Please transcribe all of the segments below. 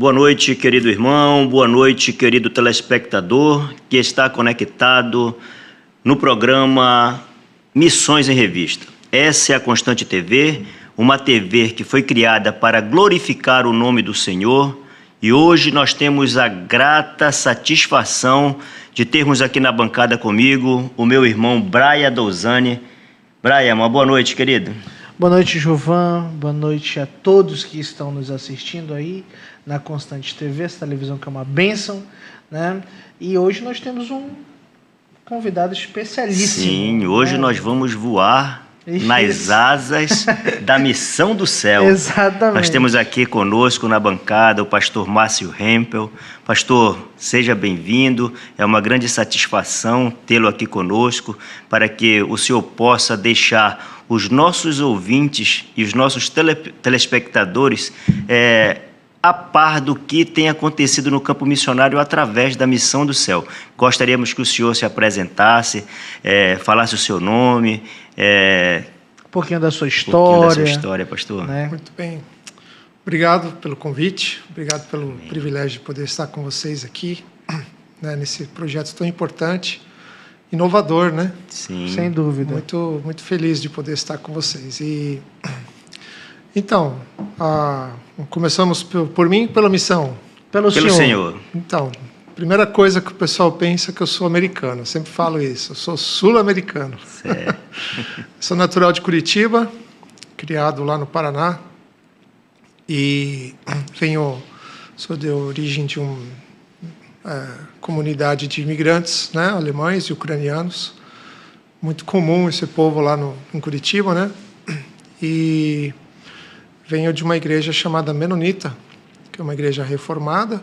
Boa noite, querido irmão, boa noite, querido telespectador que está conectado no programa Missões em Revista. Essa é a Constante TV, uma TV que foi criada para glorificar o nome do Senhor, e hoje nós temos a grata satisfação de termos aqui na bancada comigo o meu irmão Brian Douzani. Brian, uma boa noite, querido. Boa noite, Jovan. Boa noite a todos que estão nos assistindo aí na Constante TV, essa televisão que é uma bênção, né? E hoje nós temos um convidado especialíssimo. Sim, hoje nós vamos voar nas asas da Missão do Céu. Exatamente. Nós temos aqui conosco na bancada o pastor Márcio Hempel. Pastor, seja bem-vindo. É uma grande satisfação tê-lo aqui conosco para que o senhor possa deixar os nossos ouvintes e os nossos telespectadores a par do que tem acontecido no campo missionário através da Missão do Céu. Gostaríamos que o senhor se apresentasse, falasse o seu nome, um pouquinho da sua história. Um pouquinho da sua história, pastor. Né? Muito bem. Obrigado pelo convite, obrigado pelo privilégio de poder estar com vocês aqui, né, nesse projeto tão importante, inovador, né? Sim. Sem dúvida. Muito, muito feliz de poder estar com vocês. E então, começamos por mim, pela missão. Pelo Senhor. Então, primeira coisa que o pessoal pensa é que eu sou americano. Eu sempre falo isso. Eu sou sul-americano. Sou natural de Curitiba, criado lá no Paraná. E sou de origem de uma comunidade de imigrantes, né, alemães e ucranianos. Muito comum esse povo lá em Curitiba, né? E venho de uma igreja chamada Menonita, que é uma igreja reformada,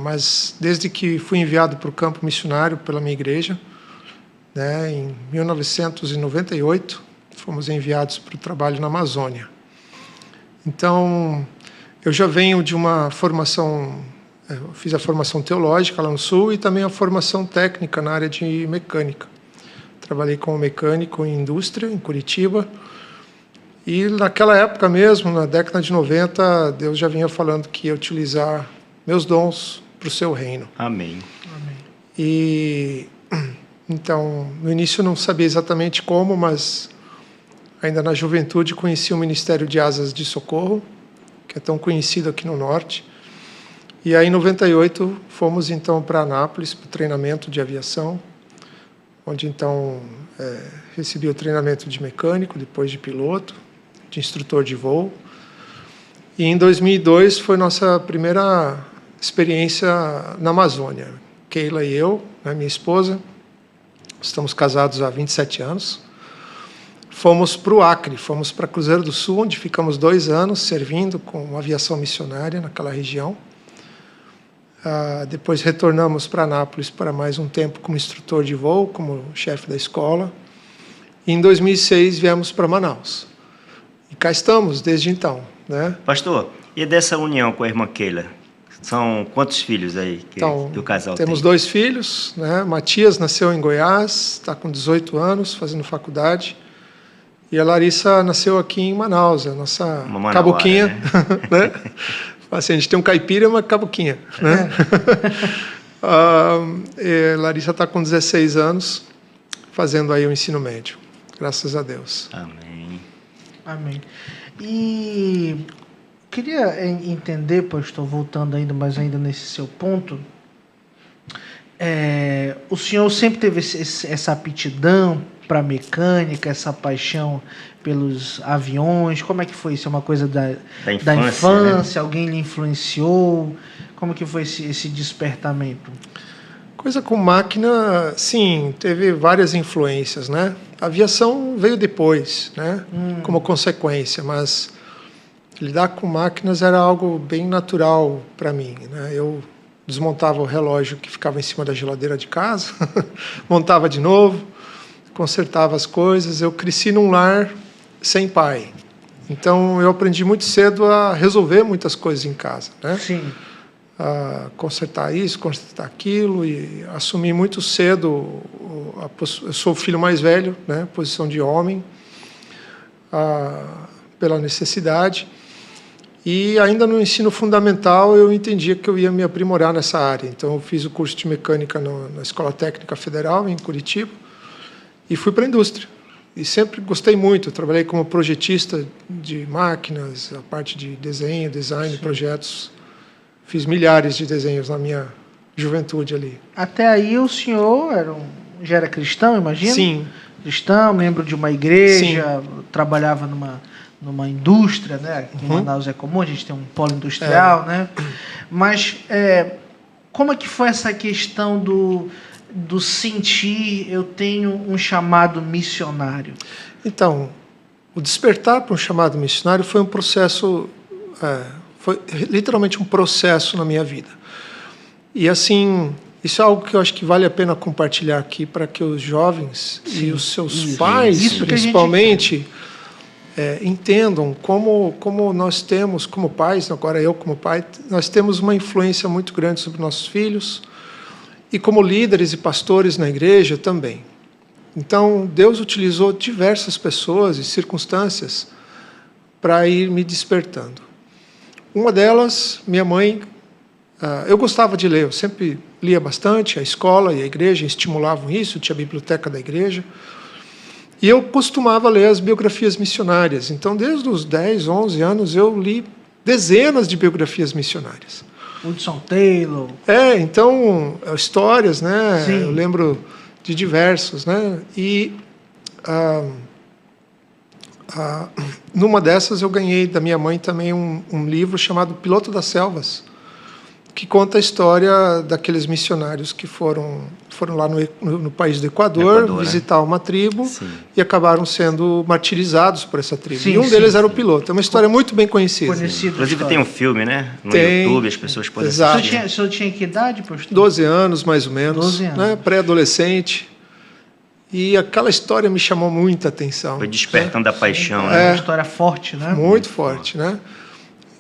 mas desde que fui enviado para o campo missionário pela minha igreja, né, em 1998, fomos enviados para o trabalho na Amazônia. Então, eu já venho de uma formação, fiz a formação teológica lá no Sul e também a formação técnica na área de mecânica. Trabalhei como mecânico em indústria, em Curitiba. E naquela época mesmo, na década de 90, Deus já vinha falando que ia utilizar meus dons para o seu reino. Amém. Amém. E então, no início eu não sabia exatamente como, mas ainda na juventude conheci o Ministério de Asas de Socorro, que é tão conhecido aqui no Norte. E aí, em 98, fomos então para Anápolis, para o treinamento de aviação, onde então recebi o treinamento de mecânico, depois de piloto, de instrutor de voo. E em 2002 foi nossa primeira experiência na Amazônia. Keila e eu, né, minha esposa, estamos casados há 27 anos. Fomos para o Acre, fomos para Cruzeiro do Sul, onde ficamos 2 anos servindo com aviação missionária naquela região. Depois retornamos para Anápolis para mais um tempo como instrutor de voo, como chefe da escola. E em 2006 viemos para Manaus. E cá estamos desde então, né? Pastor, e dessa união com a irmã Keila? São quantos filhos aí que o casal tem? Temos 2 filhos, né? Matias nasceu em Goiás, está com 18 anos, fazendo faculdade. E a Larissa nasceu aqui em Manaus, a nossa caboquinha, né? Assim, a gente tem um caipira e uma caboquinha, né? Larissa está com 16 anos, fazendo aí o ensino médio. Graças a Deus. Amém. Amém. E queria entender, pastor, voltando ainda nesse seu ponto, o senhor sempre teve essa aptidão para mecânica, essa paixão pelos aviões? Como é que foi isso? É uma coisa da infância? Né? Alguém lhe influenciou? Como que foi esse despertamento? Coisa com máquina, sim, teve várias influências, né? A aviação veio depois, né? Como consequência, mas lidar com máquinas era algo bem natural para mim, né? Eu desmontava o relógio que ficava em cima da geladeira de casa, montava de novo, consertava as coisas. Eu cresci num lar sem pai, então eu aprendi muito cedo a resolver muitas coisas em casa, né? Sim. A consertar isso, consertar aquilo, e assumi muito cedo, eu sou o filho mais velho, né, posição de homem, pela necessidade, E ainda no ensino fundamental eu entendia que eu ia me aprimorar nessa área. Então eu fiz o curso de mecânica na Escola Técnica Federal, em Curitiba, e fui para a indústria. E sempre gostei muito. Eu trabalhei como projetista de máquinas, a parte de desenho, design, projetos. Fiz milhares de desenhos na minha juventude ali. Até aí o senhor já era cristão, imagina? Sim. Cristão, membro de uma igreja, Sim. trabalhava numa indústria, né? Aqui em Manaus é comum, a gente tem um polo industrial, né? Mas como é que foi essa questão do sentir, eu tenho um chamado missionário? Então, o despertar para um chamado missionário foi um processo, foi literalmente um processo na minha vida. E assim, isso é algo que eu acho que vale a pena compartilhar aqui para que os jovens e os seus pais, principalmente, entendam como nós temos, como pais, agora eu como pai, nós temos uma influência muito grande sobre nossos filhos, e como líderes e pastores na igreja também. Então, Deus utilizou diversas pessoas e circunstâncias para ir me despertando. Uma delas, minha mãe, eu gostava de ler, eu sempre lia bastante, a escola e a igreja estimulavam isso, tinha a biblioteca da igreja, e eu costumava ler as biografias missionárias. Então, desde os 10, 11 anos, eu li dezenas de biografias missionárias. Hudson Taylor. Então, histórias, né? Sim. Eu lembro de diversos, né? E numa dessas eu ganhei da minha mãe também um livro chamado Piloto das Selvas, que conta a história daqueles missionários que foram lá no país do Equador visitar uma tribo. Sim. E acabaram sendo martirizados por essa tribo. Sim, e um deles era o piloto. É uma história muito bem conhecida. Inclusive tem um filme, né? No YouTube, as pessoas podem assistir. O senhor tinha que idade, pastor? 12 anos, mais ou menos. 12 anos. Né? Pré-adolescente. E aquela história me chamou muita atenção. Foi despertando a paixão, né? É uma história forte, né? Muito forte, né?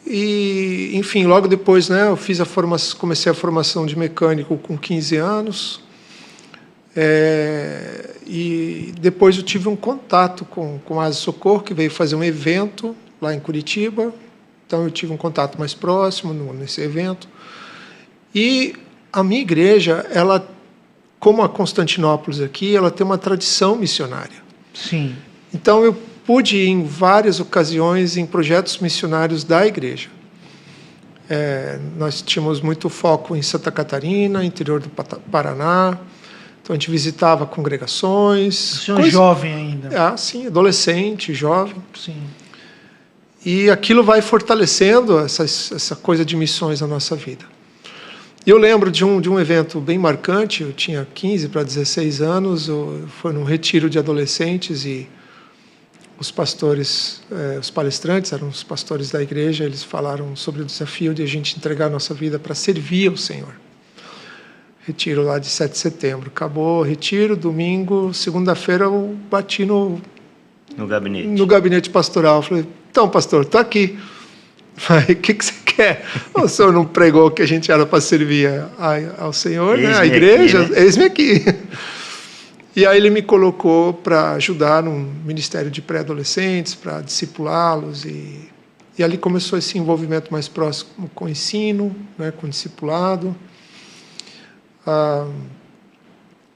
E, enfim, logo depois, né, eu comecei a formação de mecânico com 15 anos. E depois eu tive um contato com a Asa Socorro, que veio fazer um evento lá em Curitiba. Então eu tive um contato mais próximo nesse evento. E a minha igreja, ela, como a Constantinópolis aqui, ela tem uma tradição missionária. Sim. Então eu pude ir em várias ocasiões em projetos missionários da igreja. Nós tínhamos muito foco em Santa Catarina, interior do Paraná. Então a gente visitava congregações. O senhor jovem ainda? Sim, adolescente, jovem. Sim. E aquilo vai fortalecendo essa coisa de missões na nossa vida. E eu lembro de um evento bem marcante. Eu tinha 15 para 16 anos. Foi num retiro de adolescentes e os pastores, os palestrantes, eram os pastores da igreja, eles falaram sobre o desafio de a gente entregar a nossa vida para servir ao Senhor. Retiro lá de 7 de setembro. Acabou o retiro, domingo, segunda-feira eu bati no gabinete pastoral. Falei, então, pastor, estou aqui. O que você quer? O senhor não pregou que a gente era para servir ao Senhor, né? A igreja? Aqui, né? Eis-me aqui. E aí ele me colocou para ajudar num ministério de pré-adolescentes, para discipulá-los. E ali começou esse envolvimento mais próximo com o ensino, né, com o discipulado.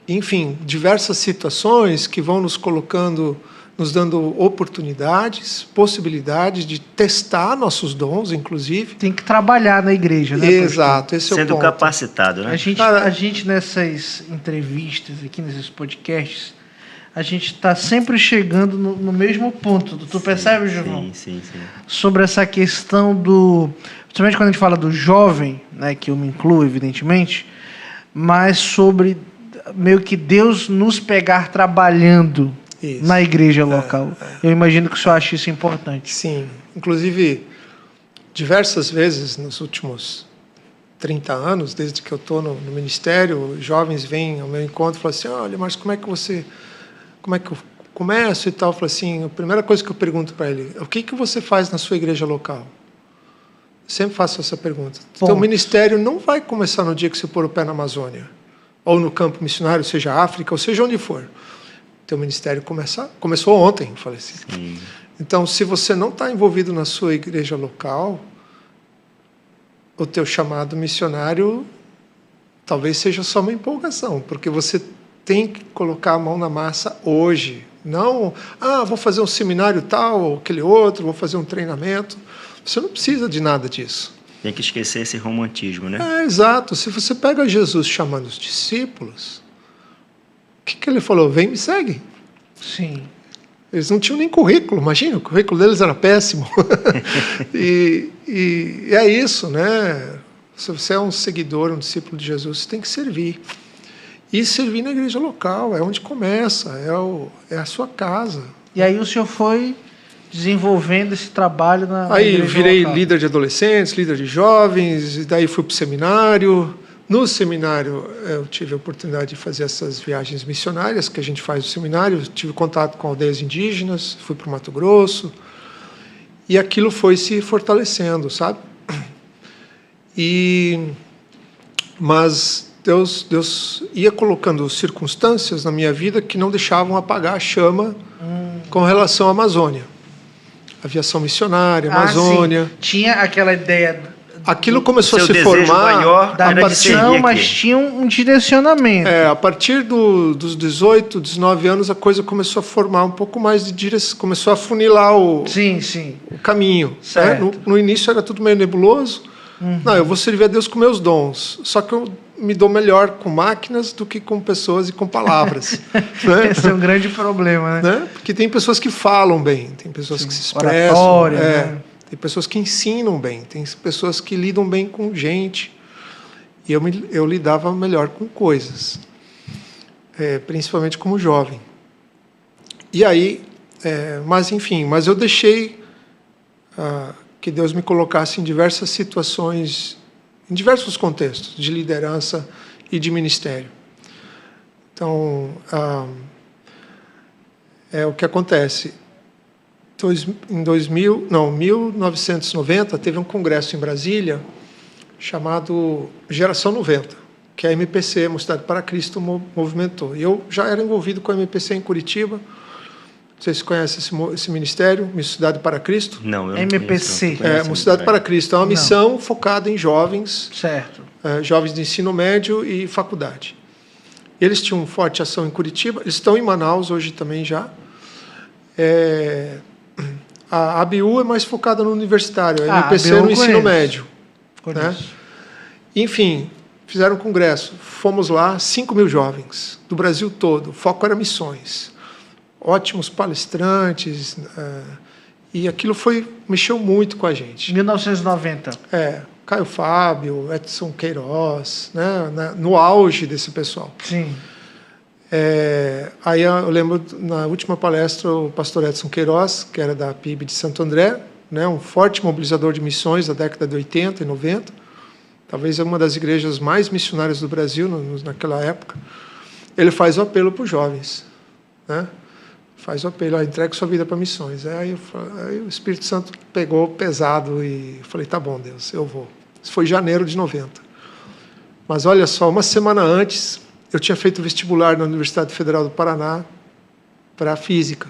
Enfim, diversas situações que vão nos colocando, nos dando oportunidades, possibilidades de testar nossos dons, inclusive. Tem que trabalhar na igreja, né? Exato, esse é o ponto. Sendo capacitado, né? A gente nessas entrevistas, aqui nesses podcasts, a gente está sempre chegando no mesmo ponto. Tu percebe, João? Sim. Sobre essa questão principalmente quando a gente fala do jovem, né, que eu me incluo, evidentemente, mas sobre meio que Deus nos pegar trabalhando na igreja local. Eu imagino que o senhor acha isso importante. Sim. Inclusive, diversas vezes nos últimos 30 anos, desde que eu estou no ministério, jovens vêm ao meu encontro e falam assim, olha, mas como é que eu começo e tal? Eu falo assim, a primeira coisa que eu pergunto para ele, o que você faz na sua igreja local? Eu sempre faço essa pergunta. Então, o ministério não vai começar no dia que você pôr o pé na Amazônia, ou no campo missionário, seja África, ou seja onde for. Teu ministério começou ontem, eu falei assim. Sim. Então, se você não está envolvido na sua igreja local, o teu chamado missionário talvez seja só uma empolgação, porque você tem que colocar a mão na massa hoje. Não, vou fazer um seminário tal, ou aquele outro, vou fazer um treinamento. Você não precisa de nada disso. Tem que esquecer esse romantismo, né? Exato. Se você pega Jesus chamando os discípulos, o que ele falou? Vem, me segue. Sim. Eles não tinham nem currículo, imagina, o currículo deles era péssimo. e é isso, né? Se você é um seguidor, um discípulo de Jesus, você tem que servir. E servir na igreja local, é onde começa, é a sua casa. E aí o senhor foi desenvolvendo esse trabalho na Aí igreja virei local. líder de adolescentes, líder de jovens, e daí fui para o seminário. No seminário, eu tive a oportunidade de fazer essas viagens missionárias que a gente faz no seminário. Tive contato com aldeias indígenas, fui para o Mato Grosso. E aquilo foi se fortalecendo, sabe? Mas Deus ia colocando circunstâncias na minha vida que não deixavam apagar a chama com relação à Amazônia. Aviação missionária, Amazônia. Sim. Tinha aquela ideia... Aquilo começou a se desejo formar... maior da era de servir missão, aqui. mas tinha um direcionamento. A partir dos 18, 19 anos, a coisa começou a formar um pouco mais de direção, começou a funilar o Sim. caminho. Certo. Né? No início era tudo meio nebuloso. Não, eu vou servir a Deus com meus dons. Só que eu me dou melhor com máquinas do que com pessoas e com palavras. Né? Esse é um grande problema, né? Porque tem pessoas que falam bem, tem pessoas que se expressam. Oratória, né? Tem pessoas que ensinam bem, tem pessoas que lidam bem com gente. E eu lidava melhor com coisas, principalmente como jovem. E aí, mas eu deixei que Deus me colocasse em diversas situações, em diversos contextos de liderança e de ministério. Então, o que acontece. Em 1990, teve um congresso em Brasília chamado Geração 90, que a MPC, Mocidade para Cristo, movimentou. E eu já era envolvido com a MPC em Curitiba. Não sei se você conhece esse ministério, Mocidade para Cristo. Não, eu não MPC. conheço. Mocidade para Cristo. É uma missão focada em jovens, Certo. jovens de ensino médio e faculdade. Eles tinham forte ação em Curitiba, eles estão em Manaus hoje também já. A ABU é mais focada no universitário, a MPC no ensino médio. Né? Enfim, fizeram um congresso, fomos lá, 5.000 jovens, do Brasil todo, o foco era missões. Ótimos palestrantes, e aquilo mexeu muito com a gente. 1990. Caio Fábio, Edson Queiroz, né? No auge desse pessoal. Sim. Aí eu lembro, na última palestra, o pastor Edson Queiroz, que era da PIB de Santo André, né, um forte mobilizador de missões da década de 80 e 90, talvez uma das igrejas mais missionárias do Brasil naquela época. Ele faz o apelo para os jovens, né? Faz o apelo, entregue sua vida para missões. Aí o Espírito Santo pegou pesado e falei, tá bom, Deus, eu vou. Isso foi em janeiro de 90. Mas olha só, uma semana antes, eu tinha feito vestibular na Universidade Federal do Paraná para física,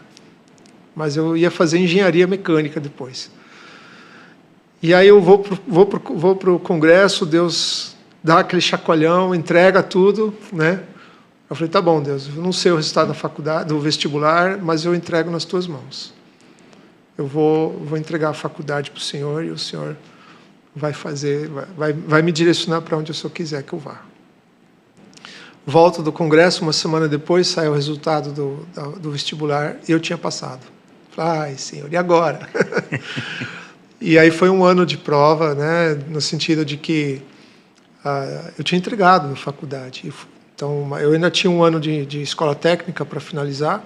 mas eu ia fazer engenharia mecânica depois. E aí eu vou para o congresso, Deus dá aquele chacoalhão, entrega tudo, né? Eu falei, tá bom, Deus, eu não sei o resultado da faculdade, do vestibular, mas eu entrego nas tuas mãos. Eu vou entregar a faculdade para o Senhor e o Senhor vai me direcionar para onde o Senhor quiser que eu vá. Volto do congresso, uma semana depois, sai o resultado do vestibular e eu tinha passado. Falei, ai, Senhor, e agora? E aí foi um ano de prova, né, no sentido de que eu tinha entregado na faculdade. Então, eu ainda tinha um ano de escola técnica para finalizar.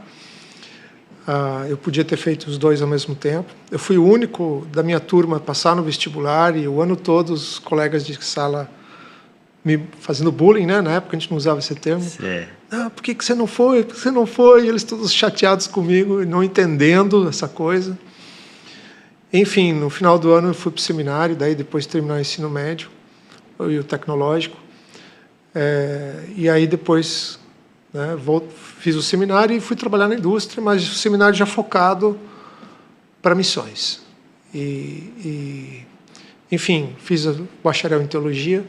Eu podia ter feito os dois ao mesmo tempo. Eu fui o único da minha turma a passar no vestibular e o ano todo os colegas de sala me fazendo bullying, né? Na época a gente não usava esse termo. Por que você não foi? Por que você não foi? E eles todos chateados comigo, não entendendo essa coisa. Enfim, no final do ano eu fui para o seminário, daí depois de terminar o ensino médio e o tecnológico. E aí depois, né, fiz o seminário e fui trabalhar na indústria, mas o seminário já focado para missões. E enfim, fiz o bacharel em teologia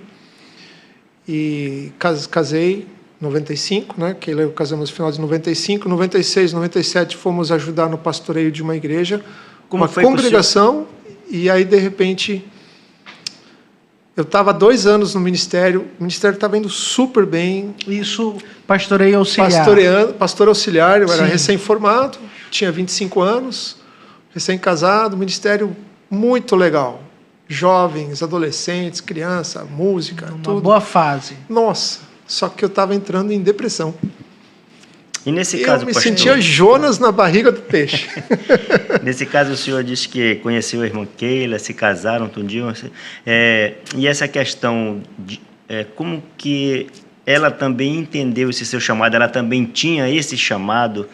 e casei em 95, né? Que eu casamos no final de 95, 96, 97 fomos ajudar no pastoreio de uma igreja, uma congregação, e aí de repente eu estava 2 anos no ministério, o ministério estava indo super bem. Isso, pastoreio auxiliar. Pastor auxiliar, eu era Sim. recém-formado, tinha 25 anos, recém-casado, ministério muito legal. Jovens, adolescentes, criança, música, tudo. Uma boa fase. Nossa, só que eu estava entrando em depressão. E nesse caso, eu me pastor, sentia Jonas na barriga do peixe. nesse caso, o senhor disse que conheceu a irmã Keila, se casaram um dia. E essa questão, como que ela também entendeu esse seu chamado? Ela também tinha esse chamado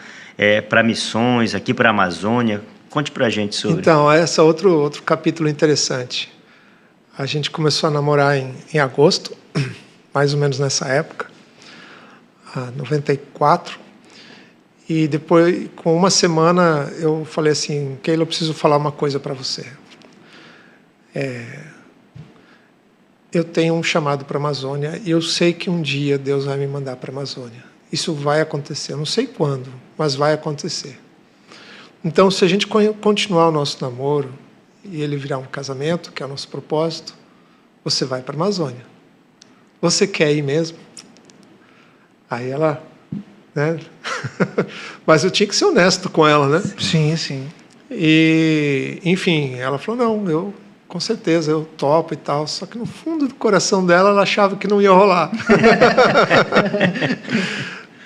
para missões aqui para a Amazônia? Conte para a gente sobre. Então, esse é outro capítulo interessante. A gente começou a namorar em agosto, mais ou menos nessa época, 94. E depois, com uma semana, eu falei assim, Keila, eu preciso falar uma coisa para você. Eu tenho um chamado para a Amazônia e eu sei que um dia Deus vai me mandar para a Amazônia. Isso vai acontecer, eu não sei quando, mas vai acontecer. Então, se a gente continuar o nosso namoro e ele virar um casamento, que é o nosso propósito, você vai para a Amazônia. Você quer ir mesmo? Aí ela... né? Mas eu tinha que ser honesto com ela, né? Sim, sim. E, enfim, ela falou, não, eu com certeza, eu topo e tal. Só que no fundo do coração dela, ela achava que não ia rolar.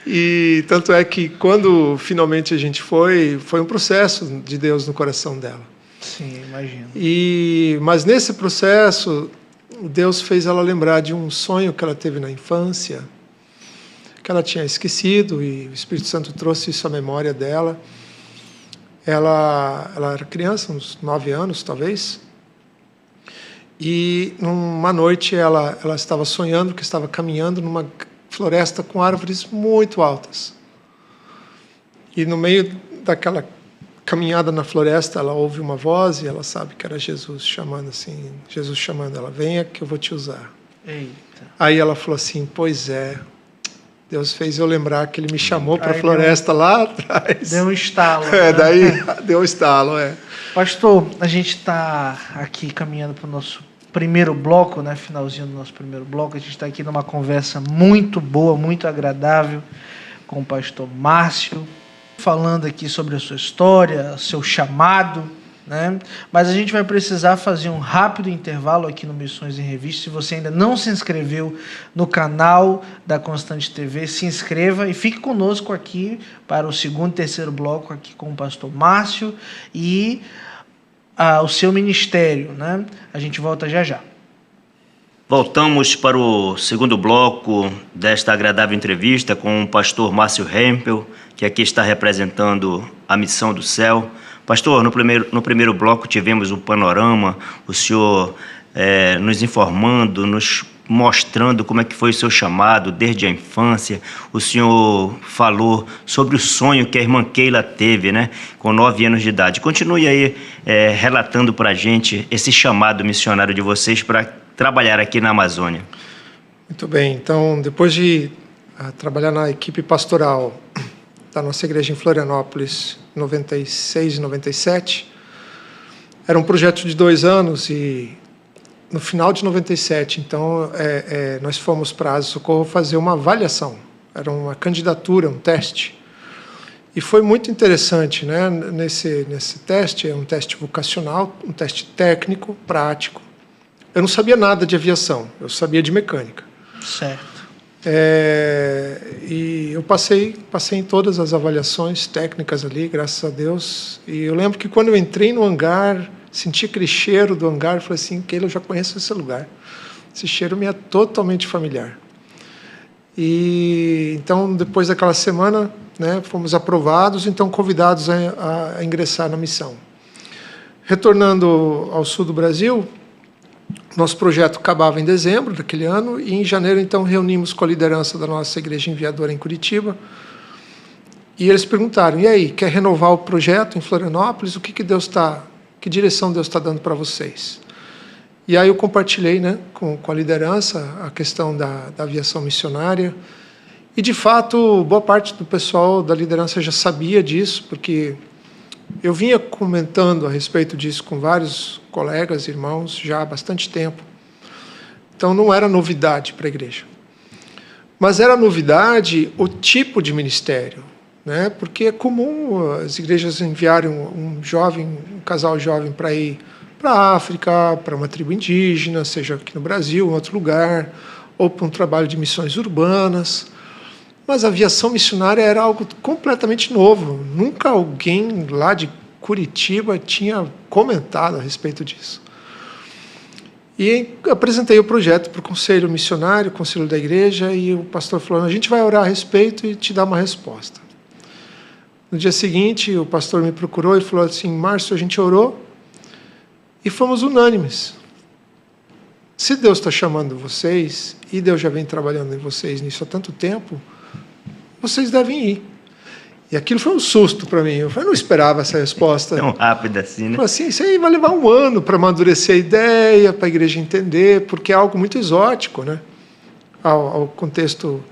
E tanto é que quando finalmente a gente foi um processo de Deus no coração dela. Sim, imagino. Mas nesse processo, Deus fez ela lembrar de um sonho que ela teve na infância, que ela tinha esquecido, e o Espírito Santo trouxe isso à memória dela. Ela era criança, uns 9 anos, talvez, e numa noite ela estava sonhando que estava caminhando numa floresta com árvores muito altas. E no meio daquela caminhada na floresta, ela ouve uma voz e ela sabe que era Jesus chamando assim, Jesus chamando ela, venha que eu vou te usar. Eita. Aí ela falou assim, pois é, Deus fez eu lembrar que Ele me chamou para a floresta lá atrás. Deu um estalo. Daí deu um estalo, Pastor, a gente está aqui caminhando para o nosso primeiro bloco, né? Finalzinho do nosso primeiro bloco. A gente está aqui numa conversa muito boa, muito agradável com o pastor Márcio, falando aqui sobre a sua história, seu chamado, né? Mas a gente vai precisar fazer um rápido intervalo aqui no Missões em Revista. Se você ainda não se inscreveu no canal da Constante TV, se inscreva e fique conosco aqui para o segundo e terceiro bloco aqui com o pastor Márcio e o seu ministério, né? A gente volta já já. Voltamos para o segundo bloco desta agradável entrevista com o pastor Márcio Hempel, que aqui está representando a Missão do Céu. Pastor, no primeiro bloco tivemos um panorama, o senhor nos informando, nos mostrando como é que foi o seu chamado desde a infância. O senhor falou sobre o sonho que a irmã Keila teve, né, com 9 anos de idade. Continue aí relatando para a gente esse chamado missionário de vocês para trabalhar aqui na Amazônia. Muito bem, então depois de trabalhar na equipe pastoral da nossa igreja em Florianópolis, 96 e 97, era um projeto de 2 anos e no final de 97, então, nós fomos para a Asa Socorro fazer uma avaliação. Era uma candidatura, um teste. E foi muito interessante, né? Nesse teste, é um teste vocacional, um teste técnico, prático. Eu não sabia nada de aviação, eu sabia de mecânica. Certo. E eu passei em todas as avaliações técnicas ali, graças a Deus. E eu lembro que quando eu entrei no hangar, senti aquele cheiro do hangar, falei assim, Keila, eu já conheço esse lugar. Esse cheiro me é totalmente familiar. E então, depois daquela semana, né, fomos aprovados, então convidados a ingressar na missão. Retornando ao sul do Brasil, nosso projeto acabava em dezembro daquele ano, e em janeiro, então, reunimos com a liderança da nossa igreja enviadora em Curitiba, e eles perguntaram, e aí, quer renovar o projeto em Florianópolis? Que direção Deus está dando para vocês? E aí eu compartilhei, né, com a liderança a questão da aviação missionária. E, de fato, boa parte do pessoal da liderança já sabia disso, porque eu vinha comentando a respeito disso com vários colegas, irmãos, já há bastante tempo. Então, não era novidade para a igreja. Mas era novidade o tipo de ministério, né? Porque é comum as igrejas enviarem um casal jovem para ir para a África, para uma tribo indígena, seja aqui no Brasil, em outro lugar, ou para um trabalho de missões urbanas. Mas a aviação missionária era algo completamente novo. Nunca alguém lá de Curitiba tinha comentado a respeito disso. E apresentei o projeto para o conselho missionário, o conselho da igreja, e o pastor falou, a gente vai orar a respeito e te dar uma resposta. No dia seguinte, o pastor me procurou e falou assim, Márcio, a gente orou e fomos unânimes. Se Deus está chamando vocês, e Deus já vem trabalhando em vocês nisso há tanto tempo, vocês devem ir. E aquilo foi um susto para mim. Eu não esperava essa resposta. Tão rápida assim, né? Falei assim, isso aí vai levar um ano para amadurecer a ideia, para a igreja entender, porque é algo muito exótico, né? Ao contexto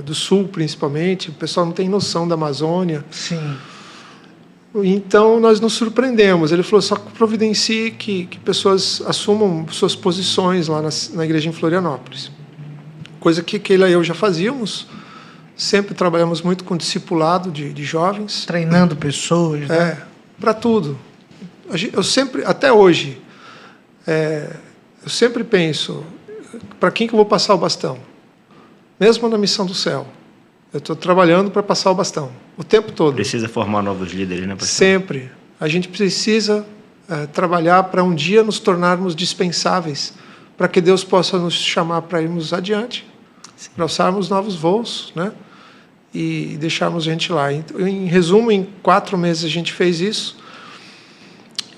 do Sul, principalmente. O pessoal não tem noção da Amazônia. Sim. Então, nós nos surpreendemos. Ele falou, só providencie que pessoas assumam suas posições lá na igreja em Florianópolis. Coisa que Keila e eu já fazíamos. Sempre trabalhamos muito com discipulado de jovens. Treinando pessoas. Né? Para tudo. Eu sempre, até hoje, eu sempre penso, para quem que eu vou passar o bastão? Mesmo na missão do céu. Eu estou trabalhando para passar o bastão, o tempo todo. Precisa formar novos líderes, né, pastor? Sempre. A gente precisa trabalhar para um dia nos tornarmos dispensáveis, para que Deus possa nos chamar para irmos adiante, para alçarmos novos voos, né? E deixarmos a gente lá. Em resumo, em 4 meses a gente fez isso.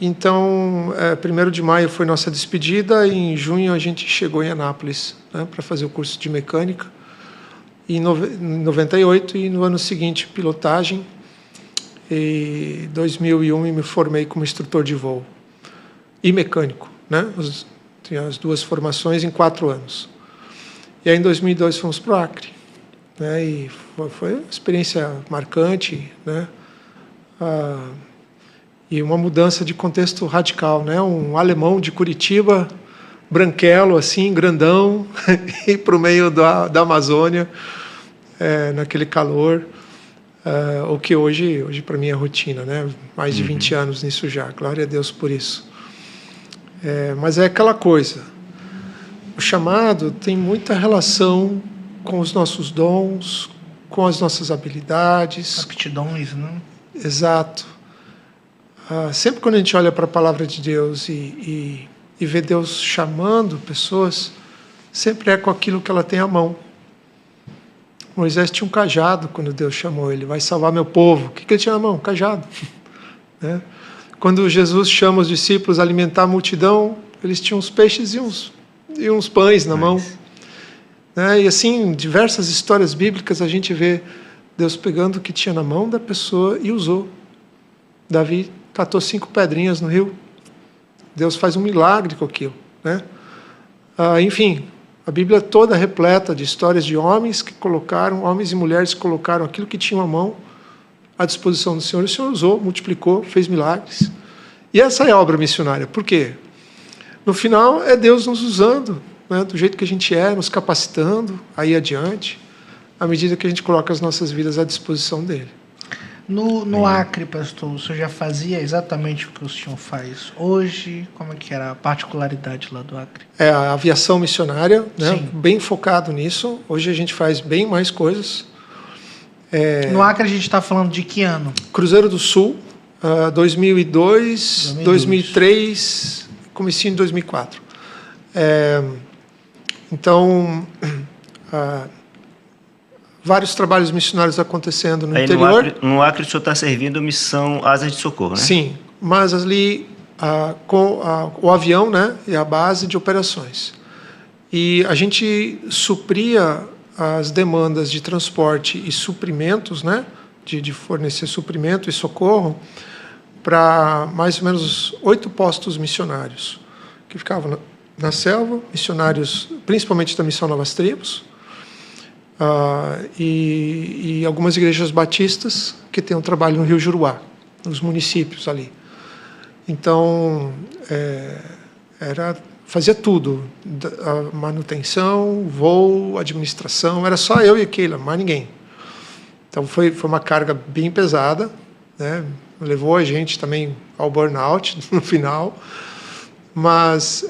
Então, 1º de maio foi nossa despedida, e em junho a gente chegou em Anápolis, né, para fazer o curso de mecânica. Em 98, e no ano seguinte, pilotagem. Em 2001, me formei como instrutor de voo e mecânico, né? Tinha as 2 formações em 4 anos. E aí, em 2002, fomos para o Acre, né? E foi uma experiência marcante, né? E uma mudança de contexto radical, né? Um alemão de Curitiba, branquelo, assim, grandão, e para o meio da Amazônia, naquele calor, o que hoje para mim é rotina, né? Mais de 20 anos nisso já, glória a Deus por isso. Mas é aquela coisa, o chamado tem muita relação com os nossos dons, com as nossas habilidades. Aptidões, né? Exato. Sempre quando a gente olha para a palavra de Deus e vê Deus chamando pessoas, sempre é com aquilo que ela tem à mão. Moisés tinha um cajado quando Deus chamou ele, vai salvar meu povo. O que ele tinha na mão? Um cajado. Né? Quando Jesus chama os discípulos a alimentar a multidão, eles tinham uns peixes e uns pães na mão. Né? E assim, em diversas histórias bíblicas, a gente vê Deus pegando o que tinha na mão da pessoa e usou. Davi catou 5 pedrinhas no rio. Deus faz um milagre com aquilo, né? Enfim, a Bíblia toda repleta de histórias de homens e mulheres que colocaram aquilo que tinham à mão à disposição do Senhor. E o Senhor usou, multiplicou, fez milagres. E essa é a obra missionária. Por quê? No final, é Deus nos usando, né, do jeito que a gente nos capacitando a ir adiante, à medida que a gente coloca as nossas vidas à disposição dele. No Acre, pastor, o senhor já fazia exatamente o que o senhor faz hoje? Como é que era a particularidade lá do Acre? A aviação missionária, né? Bem focado nisso. Hoje a gente faz bem mais coisas. No Acre a gente está falando de que ano? Cruzeiro do Sul, 2002, 2003, comecinho de 2004. Então, vários trabalhos missionários acontecendo no interior. No Acre o senhor está servindo missão Asas de Socorro, né? Sim, mas ali com o avião, né, e a base de operações. E a gente supria as demandas de transporte e suprimentos, né, de fornecer suprimento e socorro para mais ou menos 8 postos missionários que ficavam na selva, missionários principalmente da Missão Novas Tribos, e algumas igrejas batistas que têm um trabalho no Rio Juruá, nos municípios ali. Então, fazia tudo, a manutenção, voo, administração, era só eu e aquilo, mais ninguém. Então foi uma carga bem pesada, né? Levou a gente também ao burnout no final, mas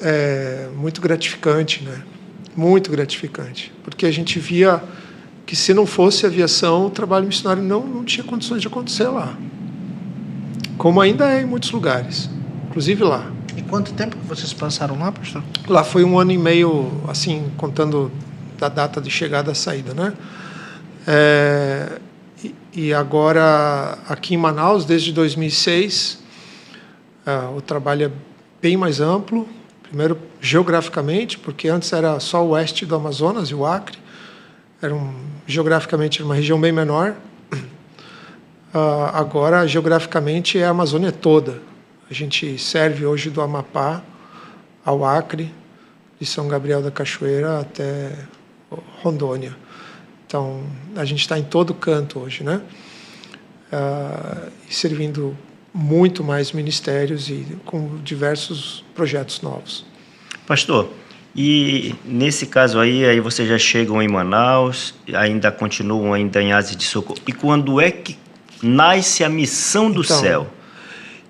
muito gratificante, né? Muito gratificante, porque a gente via que se não fosse aviação, o trabalho missionário não tinha condições de acontecer lá, como ainda é em muitos lugares, inclusive lá. E quanto tempo que vocês passaram lá, pastor? Lá foi 1 ano e meio, assim, contando da data de chegada e saída, né? E agora, aqui em Manaus, desde 2006, o trabalho é bem mais amplo. Primeiro, geograficamente, porque antes era só o oeste do Amazonas e o Acre. Geograficamente, uma região bem menor. Agora, geograficamente, é a Amazônia toda. A gente serve hoje do Amapá ao Acre, de São Gabriel da Cachoeira até Rondônia. Então, a gente está em todo canto hoje, né? Servindo muito mais ministérios e com diversos projetos novos. Pastor, e nesse caso aí vocês já chegam em Manaus, ainda continuam ainda em Asas de Socorro. E quando é que nasce a missão do céu?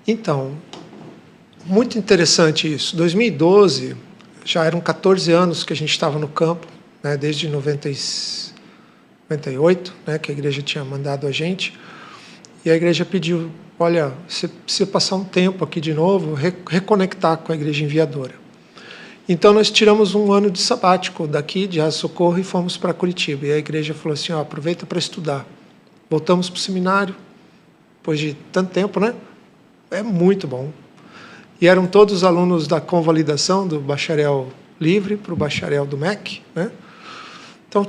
Então, muito interessante isso. 2012, já eram 14 anos que a gente estava no campo, né, desde 98, né, que a igreja tinha mandado a gente. E a igreja pediu, olha, você precisa passar um tempo aqui de novo, reconectar com a igreja enviadora. Então, nós tiramos 1 ano de sabático daqui, de Asas de Socorro, e fomos para Curitiba. E a igreja falou assim, aproveita para estudar. Voltamos para o seminário, depois de tanto tempo, né? É muito bom. E eram todos alunos da convalidação, do bacharel livre para o bacharel do MEC, né? Então,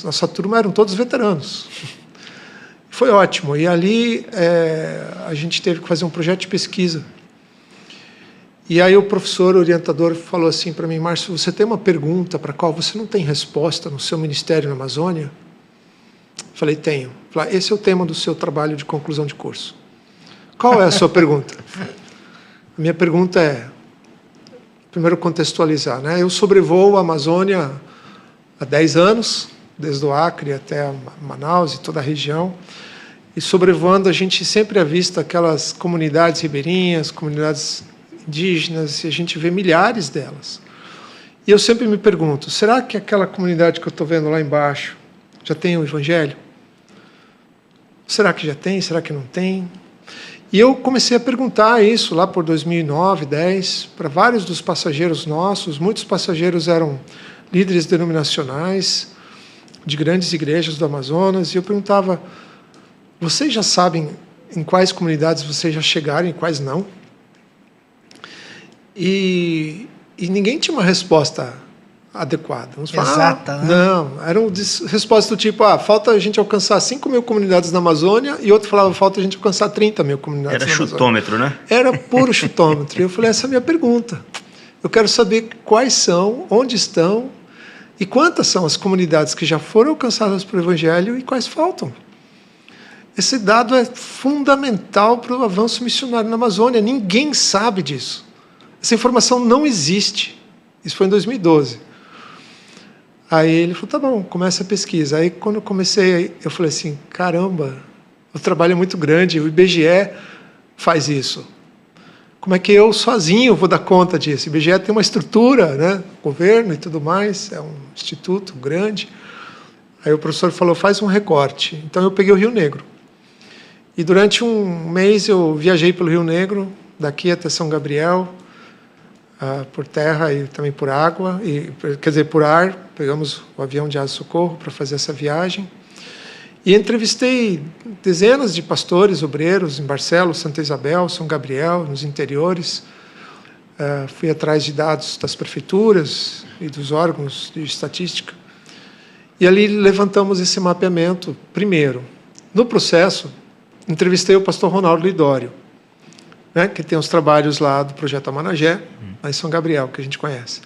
nossa turma eram todos veteranos. Foi ótimo. E ali a gente teve que fazer um projeto de pesquisa. E aí o professor orientador falou assim para mim, Márcio, você tem uma pergunta para a qual você não tem resposta no seu ministério na Amazônia? Falei, tenho. Falei, esse é o tema do seu trabalho de conclusão de curso. Qual é a sua pergunta? A minha pergunta é, primeiro contextualizar, né? Eu sobrevoo a Amazônia há 10 anos, desde o Acre até Manaus e toda a região, e sobrevoando a gente sempre avista aquelas comunidades ribeirinhas, comunidades indígenas, e a gente vê milhares delas. E eu sempre me pergunto, será que aquela comunidade que eu estou vendo lá embaixo já tem o Evangelho? Será que já tem? Será que não tem? E eu comecei a perguntar isso lá por 2009, 2010, para vários dos passageiros nossos. Muitos passageiros eram líderes denominacionais de grandes igrejas do Amazonas, e eu perguntava, vocês já sabem em quais comunidades vocês já chegaram e em quais não? E ninguém tinha uma resposta adequada. Exata, né? Não, eram respostas do tipo, falta a gente alcançar 5 mil comunidades na Amazônia, e outro falava, falta a gente alcançar 30 mil comunidades na Amazônia. Era chutômetro, né? Era puro chutômetro. E eu falei, essa é a minha pergunta. Eu quero saber quais são, onde estão, e quantas são as comunidades que já foram alcançadas pelo Evangelho e quais faltam. Esse dado é fundamental para o avanço missionário na Amazônia. Ninguém sabe disso. Essa informação não existe. Isso foi em 2012. Aí ele falou, tá bom, começa a pesquisa. Aí quando eu comecei, eu falei assim, caramba, o trabalho é muito grande, o IBGE faz isso. Como é que eu sozinho vou dar conta disso? O IBGE tem uma estrutura, né, governo e tudo mais, é um instituto grande. Aí o professor falou, faz um recorte. Então eu peguei o Rio Negro. E durante um mês eu viajei pelo Rio Negro, daqui até São Gabriel, por terra e também por água, quer dizer, por ar. Pegamos o avião de Asas de Socorro para fazer essa viagem. E entrevistei dezenas de pastores, obreiros em Barcelos, Santa Isabel, São Gabriel, nos interiores. Fui atrás de dados das prefeituras e dos órgãos de estatística. E ali levantamos esse mapeamento primeiro. No processo, entrevistei o pastor Ronaldo Lidório, né, que tem os trabalhos lá do Projeto Amanagé, lá em São Gabriel, que a gente conhece.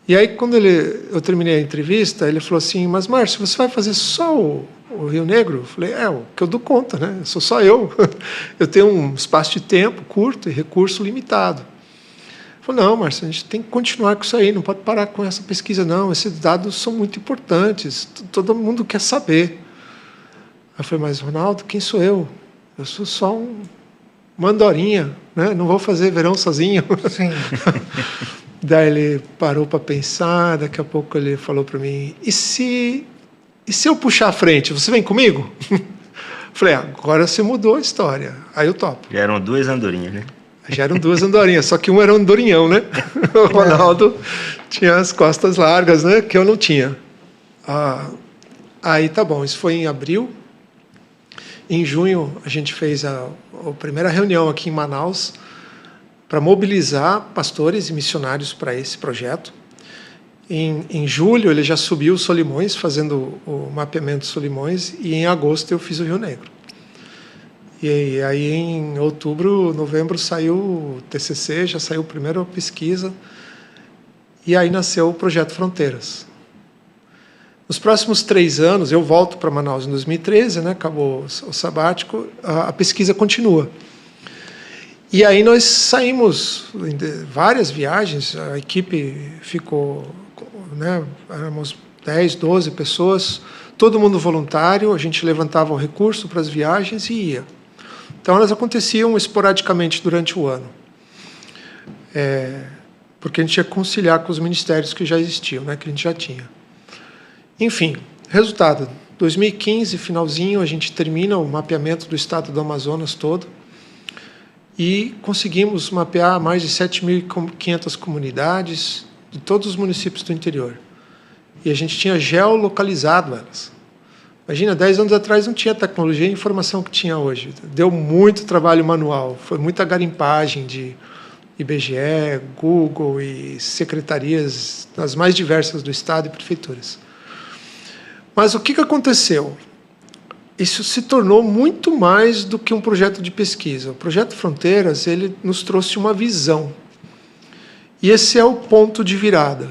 E aí, quando eu terminei a entrevista, ele falou assim, mas Márcio, você vai fazer só o Rio Negro? Eu falei, o que eu dou conta, né? Sou só eu. Eu tenho um espaço de tempo curto e recurso limitado. Ele falou, não, Márcio, a gente tem que continuar com isso aí, não pode parar com essa pesquisa, não. Esses dados são muito importantes, todo mundo quer saber. Eu falei, mas Ronaldo, quem sou eu? Eu sou só uma andorinha, né? Não vou fazer verão sozinho. Sim. Daí ele parou para pensar, daqui a pouco ele falou para mim, e se eu puxar a frente, você vem comigo? Falei, agora você mudou a história. Aí eu topo. Já eram 2 andorinhas, né? Já eram 2 andorinhas, só que um era um andorinhão, né? O Ronaldo tinha as costas largas, né? Que eu não tinha. Aí tá bom, isso foi em abril. Em junho a gente fez a primeira reunião aqui em Manaus para mobilizar pastores e missionários para esse projeto. Em julho ele já subiu o Solimões, fazendo o mapeamento de Solimões, e em agosto eu fiz o Rio Negro. E aí em outubro, novembro saiu o TCC, já saiu a primeira pesquisa, e aí nasceu o Projeto Fronteiras. Nos próximos 3 anos, eu volto para Manaus em 2013, né, acabou o sabático, a pesquisa continua. E aí nós saímos em várias viagens, a equipe ficou, né, éramos 10, 12 pessoas, todo mundo voluntário, a gente levantava o recurso para as viagens e ia. Então elas aconteciam esporadicamente durante o ano, porque a gente ia conciliar com os ministérios que já existiam, né, que a gente já tinha. Enfim, resultado, 2015, finalzinho, a gente termina o mapeamento do estado do Amazonas todo, e conseguimos mapear mais de 7.500 comunidades de todos os municípios do interior. E a gente tinha geolocalizado elas. Imagina, 10 anos atrás não tinha tecnologia e informação que tinha hoje. Deu muito trabalho manual, foi muita garimpagem de IBGE, Google e secretarias das mais diversas do estado e prefeituras. Mas o que aconteceu? Isso se tornou muito mais do que um projeto de pesquisa. O Projeto Fronteiras, ele nos trouxe uma visão. E esse é o ponto de virada.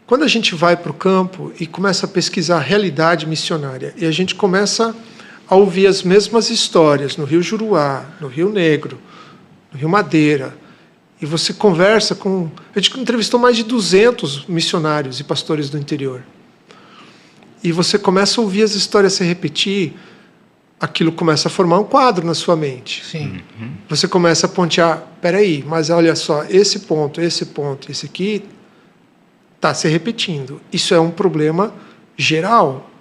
Quando a gente vai para o campo e começa a pesquisar a realidade missionária, e a gente começa a ouvir as mesmas histórias no Rio Juruá, no Rio Negro, no Rio Madeira, e você conversa com... A gente entrevistou mais de 200 missionários e pastores do interior. E você começa a ouvir as histórias se repetir, aquilo começa a formar um quadro na sua mente. Sim. Você começa a pontear, peraí, mas olha só, esse ponto, esse aqui, está se repetindo. Isso é um problema geral.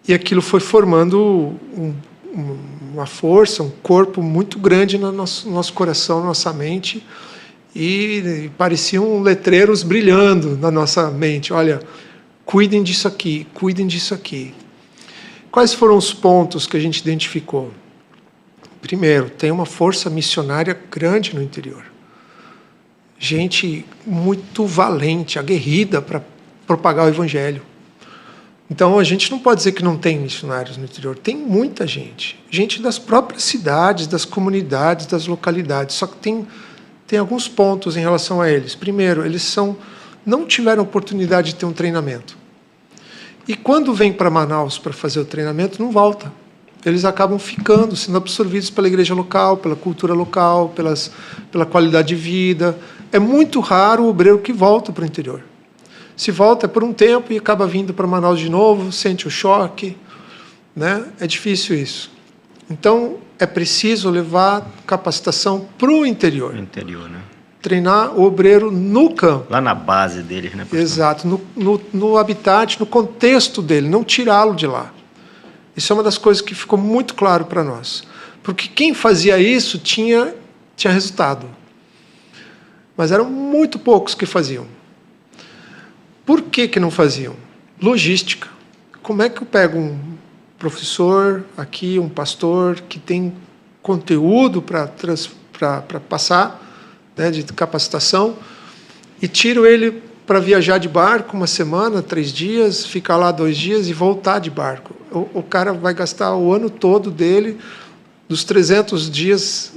E aquilo foi formando uma força, um corpo muito grande no nosso coração, na nossa mente, e pareciam letreiros brilhando na nossa mente. Olha, cuidem disso aqui, cuidem disso aqui. Quais foram os pontos que a gente identificou? Primeiro, tem uma força missionária grande no interior. Gente muito valente, aguerrida para propagar o evangelho. Então, a gente não pode dizer que não tem missionários no interior. Tem muita gente. Gente das próprias cidades, das comunidades, das localidades. Só que tem alguns pontos em relação a eles. Primeiro, eles não tiveram oportunidade de ter um treinamento. E quando vem para Manaus para fazer o treinamento, não volta. Eles acabam ficando, sendo absorvidos pela igreja local, pela cultura local, pela qualidade de vida. É muito raro o obreiro que volta para o interior. Se volta é por um tempo e acaba vindo para Manaus de novo, sente o choque, né? É difícil isso. Então, é preciso levar capacitação para o interior. No interior, né? Treinar o obreiro no campo. Lá na base deles, né, pastor? Exato, no habitat, no contexto dele, não tirá-lo de lá. Isso é uma das coisas que ficou muito claro para nós. Porque quem fazia isso tinha resultado. Mas eram muito poucos que faziam. Por que não faziam? Logística. Como é que eu pego um professor aqui, um pastor, que tem conteúdo para passar, né, de capacitação, e tiro ele para viajar de barco uma semana, 3 dias, ficar lá 2 dias e voltar de barco? O cara vai gastar o ano todo dele, dos 300 dias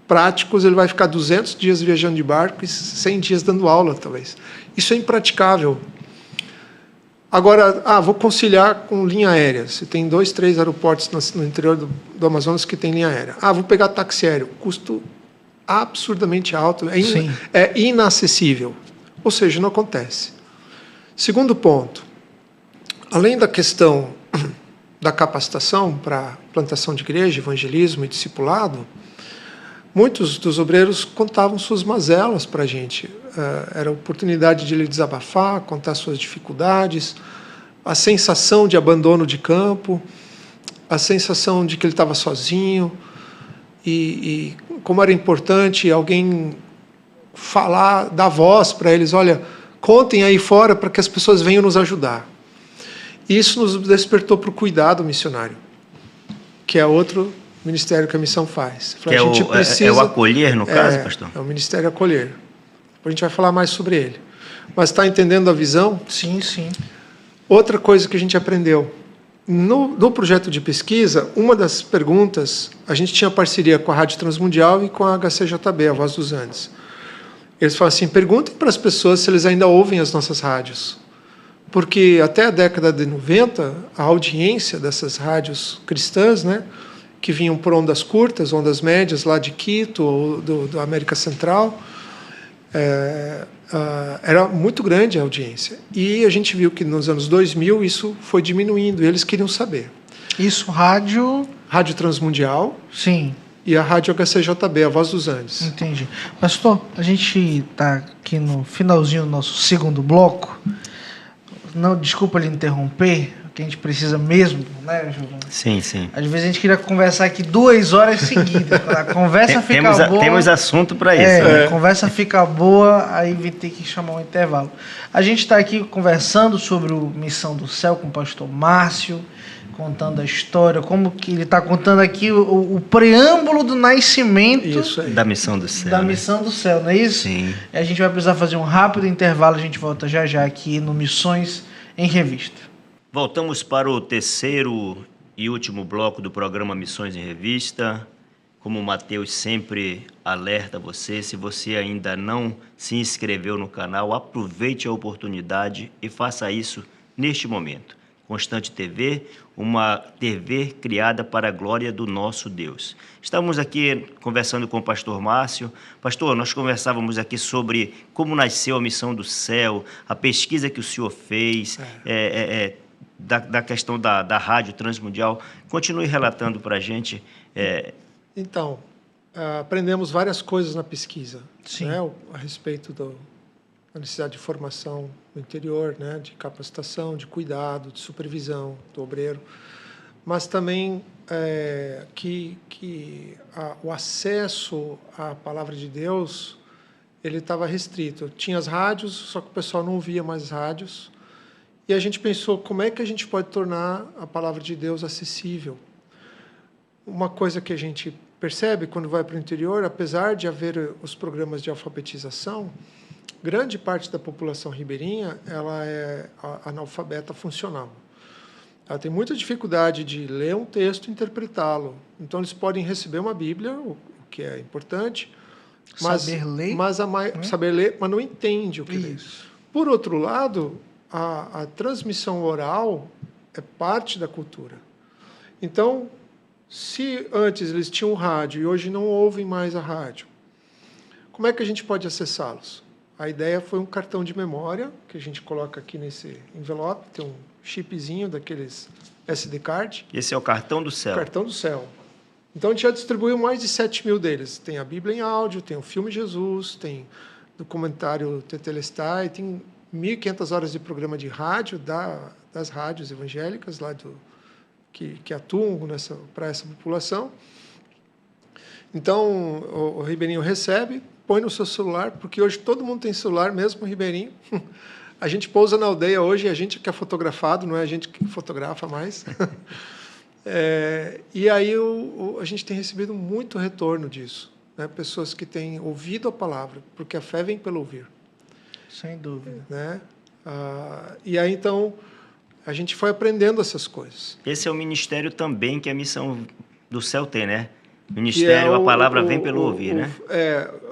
práticos, ele vai ficar 200 dias viajando de barco e 100 dias dando aula, talvez. Isso é impraticável. Agora, vou conciliar com linha aérea. Você tem 2, 3 aeroportos no interior do Amazonas que tem linha aérea. Vou pegar táxi aéreo. Custo absurdamente alto, é inacessível. Ou seja, não acontece. Segundo ponto, além da questão da capacitação para plantação de igreja, evangelismo e discipulado, muitos dos obreiros contavam suas mazelas para a gente. Era a oportunidade de ele desabafar, contar suas dificuldades, a sensação de abandono de campo, a sensação de que ele estava sozinho, e como era importante alguém falar, dar voz para eles, olha, contem aí fora para que as pessoas venham nos ajudar. E isso nos despertou para o cuidado missionário, que é outro ministério que a missão faz. Que é o acolher, no caso, pastor? É o ministério acolher. Depois a gente vai falar mais sobre ele. Mas está entendendo a visão? Sim, sim. Outra coisa que a gente aprendeu. No projeto de pesquisa, uma das perguntas, a gente tinha parceria com a Rádio Transmundial e com a HCJB, a Voz dos Andes. Eles falam assim, perguntem para as pessoas se eles ainda ouvem as nossas rádios. Porque até a década de 90, a audiência dessas rádios cristãs, né, que vinham por ondas curtas, ondas médias, lá de Quito ou do América Central, era muito grande a audiência. E a gente viu que nos anos 2000 isso foi diminuindo, e eles queriam saber. Isso, rádio... Rádio Transmundial. Sim. E a Rádio HCJB, a Voz dos Andes. Entendi. Pastor, a gente está aqui no finalzinho do nosso segundo bloco. Não, desculpa lhe interromper, que a gente precisa mesmo, né, Giovanni? Sim, sim. Às vezes a gente queria conversar aqui 2 horas seguidas. Quando a conversa fica boa... Temos assunto para isso. A conversa fica boa, aí vai ter que chamar um intervalo. A gente está aqui conversando sobre o Missão do Céu com o pastor Márcio, contando a história, como que ele está contando aqui o preâmbulo do nascimento da Missão do Céu. Da Missão do Céu, não é isso? Sim. A gente vai precisar fazer um rápido intervalo, a gente volta já já aqui no Missões em Revista. Voltamos para o terceiro e último bloco do programa Missões em Revista. Como o Mateus sempre alerta você, se você ainda não se inscreveu no canal, aproveite a oportunidade e faça isso neste momento. Constante TV, uma TV criada para a glória do nosso Deus. Estamos aqui conversando com o pastor Márcio. Pastor, nós conversávamos aqui sobre como nasceu a Missão do Céu, a pesquisa que o senhor fez, da questão da Rádio Transmundial. Continue relatando para a gente. Então, aprendemos várias coisas na pesquisa, né, a respeito da necessidade de formação no interior, né, de capacitação, de cuidado, de supervisão do obreiro, mas também que o acesso à palavra de Deus ele estava restrito. Tinha as rádios, só que o pessoal não ouvia mais rádios, e a gente pensou como é que a gente pode tornar a palavra de Deus acessível. Uma coisa que a gente percebe quando vai para o interior, apesar de haver os programas de alfabetização, grande parte da população ribeirinha ela é analfabeta funcional. Ela tem muita dificuldade de ler um texto e interpretá-lo. Então, eles podem receber uma Bíblia, o que é importante, saber ler, saber ler, mas não entende o que lê. Por outro lado, a transmissão oral é parte da cultura. Então, se antes eles tinham rádio e hoje não ouvem mais a rádio, como é que a gente pode acessá-los? A ideia foi um cartão de memória, que a gente coloca aqui nesse envelope, tem um chipzinho daqueles SD card. Esse é o cartão do céu. Cartão do céu. Então, a gente já distribuiu mais de 7 mil deles. Tem a Bíblia em áudio, tem o filme Jesus, tem documentário Tetelestai, tem 1.500 horas de programa de rádio das rádios evangélicas lá que atuam para essa população. Então, o ribeirinho recebe, põe no seu celular, porque hoje todo mundo tem celular, mesmo o ribeirinho. A gente pousa na aldeia hoje e a gente que é fotografado, não é a gente que fotografa mais. E aí a gente tem recebido muito retorno disso, né? Pessoas que têm ouvido a palavra, porque a fé vem pelo ouvir. Sem dúvida. Né? E aí, então, a gente foi aprendendo essas coisas. Esse é o ministério também que a Missão do Céu tem, né? Ministério, a palavra vem pelo ouvir, né?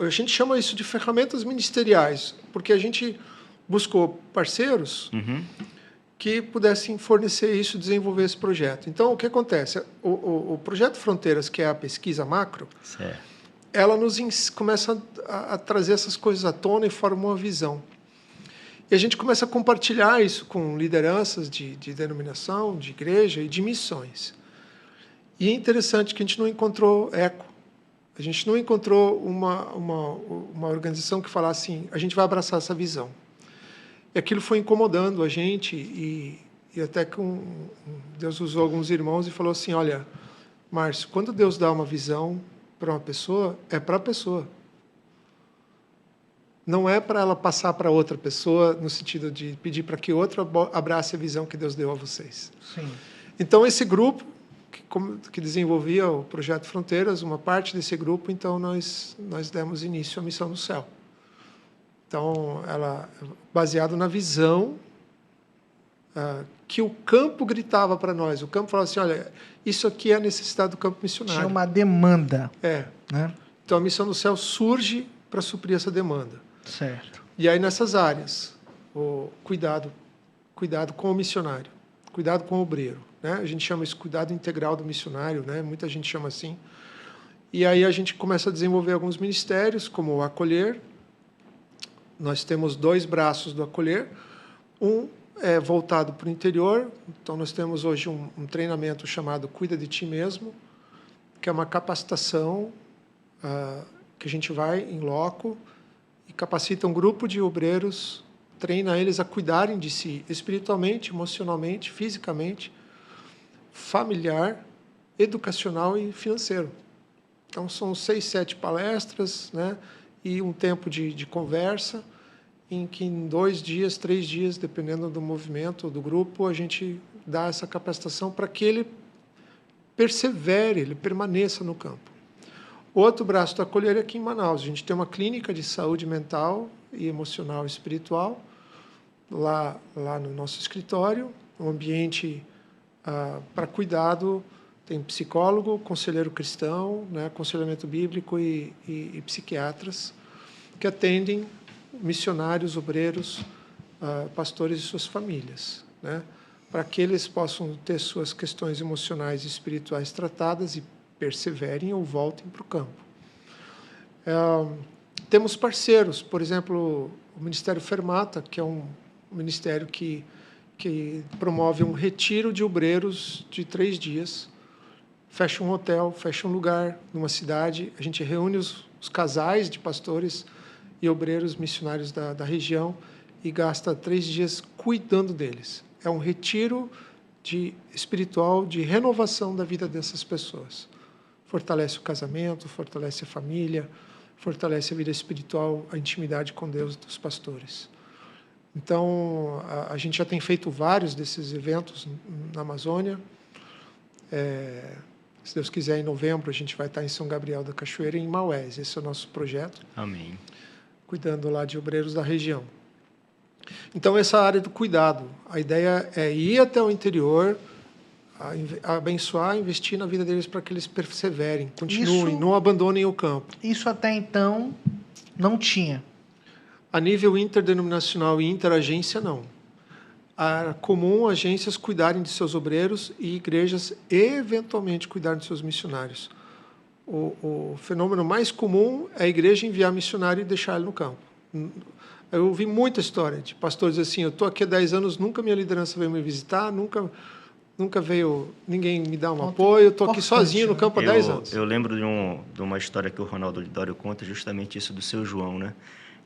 A gente chama isso de ferramentas ministeriais, porque a gente buscou parceiros que pudessem fornecer isso, desenvolver esse projeto. Então, o que acontece? O Projeto Fronteiras, que é a pesquisa macro, certo, ela começa a trazer essas coisas à tona e forma uma visão. E a gente começa a compartilhar isso com lideranças de denominação, de igreja e de missões. E é interessante que a gente não encontrou eco. A gente não encontrou uma organização que falasse assim, a gente vai abraçar essa visão. E aquilo foi incomodando a gente, e até que Deus usou alguns irmãos e falou assim, olha, Márcio, quando Deus dá uma visão para uma pessoa, é para a pessoa. Não é para ela passar para outra pessoa, no sentido de pedir para que outra abrace a visão que Deus deu a vocês. Sim. Então, esse grupo que desenvolvia o Projeto Fronteiras, uma parte desse grupo, então nós demos início à Missão no Céu. Então, ela baseado na visão que o campo gritava para nós. O campo falava assim, olha, isso aqui é a necessidade do campo missionário. Tinha uma demanda. Né? Então, a Missão no Céu surge para suprir essa demanda. Certo. E aí, nessas áreas, o cuidado com o missionário, cuidado com o obreiro. Né? A gente chama isso cuidado integral do missionário, né? Muita gente chama assim. E aí a gente começa a desenvolver alguns ministérios, como o Acolher. Nós temos 2 braços do Acolher. Um é voltado para o interior. Então, nós temos hoje um treinamento chamado Cuida de Ti Mesmo, que é uma capacitação que a gente vai em loco e capacita um grupo de obreiros, treina eles a cuidarem de si espiritualmente, emocionalmente, fisicamente, familiar, educacional e financeiro. Então, são 6, 7 palestras, né, e um tempo de conversa, em que em 2 dias, 3 dias, dependendo do movimento do grupo, a gente dá essa capacitação para que ele persevere, ele permaneça no campo. Outro braço do Acolher é aqui em Manaus. A gente tem uma clínica de saúde mental e emocional e espiritual lá no nosso escritório, um ambiente para cuidado. Tem psicólogo, conselheiro cristão, né, aconselhamento bíblico e psiquiatras que atendem missionários, obreiros, pastores e suas famílias, né, para que eles possam ter suas questões emocionais e espirituais tratadas e perseverem ou voltem para o campo. Temos parceiros, por exemplo, o Ministério Fermata, que é um ministério que promove um retiro de obreiros de 3 dias, fecha um hotel, fecha um lugar numa cidade, a gente reúne os casais de pastores e obreiros missionários da região e gasta 3 dias cuidando deles. É um retiro espiritual de renovação da vida dessas pessoas. Fortalece o casamento, fortalece a família, fortalece a vida espiritual, a intimidade com Deus dos pastores. Então, a gente já tem feito vários desses eventos na Amazônia. Se Deus quiser, em novembro, a gente vai estar em São Gabriel da Cachoeira e em Maués. Esse é o nosso projeto. Amém. Cuidando lá de obreiros da região. Então, essa área do cuidado. A ideia é ir até o interior, abençoar, investir na vida deles para que eles perseverem, continuem, não abandonem o campo. Isso até então não tinha. A nível interdenominacional e interagência, não. Era comum agências cuidarem de seus obreiros e igrejas, eventualmente, cuidarem de seus missionários. O fenômeno mais comum é a igreja enviar missionário e deixar ele no campo. Eu ouvi muita história de pastores assim, eu estou aqui há 10 anos, nunca minha liderança veio me visitar, nunca veio ninguém me dar um apoio, eu estou aqui sozinho no campo há 10 anos. Eu lembro de uma história que o Ronaldo Lidório conta, justamente isso do seu João, né?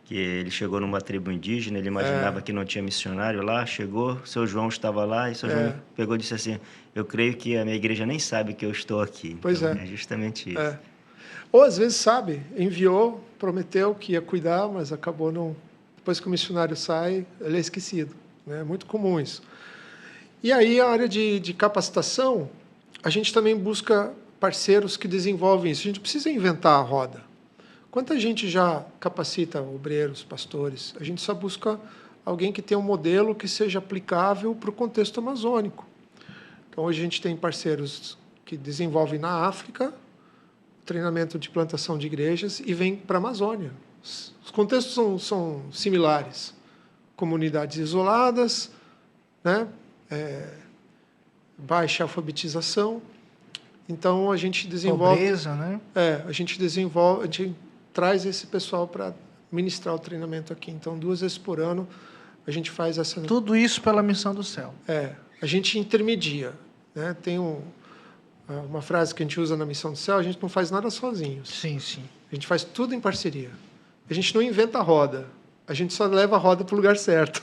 Que ele chegou numa tribo indígena, ele imaginava que não tinha missionário lá, chegou, seu João estava lá, e seu João pegou e disse assim, eu creio que a minha igreja nem sabe que eu estou aqui. Pois então, é justamente isso. Ou às vezes sabe, enviou, prometeu que ia cuidar, mas acabou não... Depois que o missionário sai, ele é esquecido. Né? É muito comum isso. E aí, a área de capacitação, a gente também busca parceiros que desenvolvem isso. A gente precisa inventar a roda. Quanta gente já capacita obreiros, pastores? A gente só busca alguém que tenha um modelo que seja aplicável para o contexto amazônico. Então, hoje a gente tem parceiros que desenvolvem na África, treinamento de plantação de igrejas e vem para a Amazônia. Os contextos são similares. Comunidades isoladas, né? Baixa alfabetização. Então, a gente desenvolve... Pobreza, né? A gente traz esse pessoal para ministrar o treinamento aqui. Então, 2 vezes por ano, a gente faz essa... Tudo isso pela Missão do Céu. A gente intermedia, né? Tem uma frase que a gente usa na Missão do Céu: a gente não faz nada sozinhos. Sim, sim. A gente faz tudo em parceria. A gente não inventa a roda, a gente só leva a roda para o lugar certo.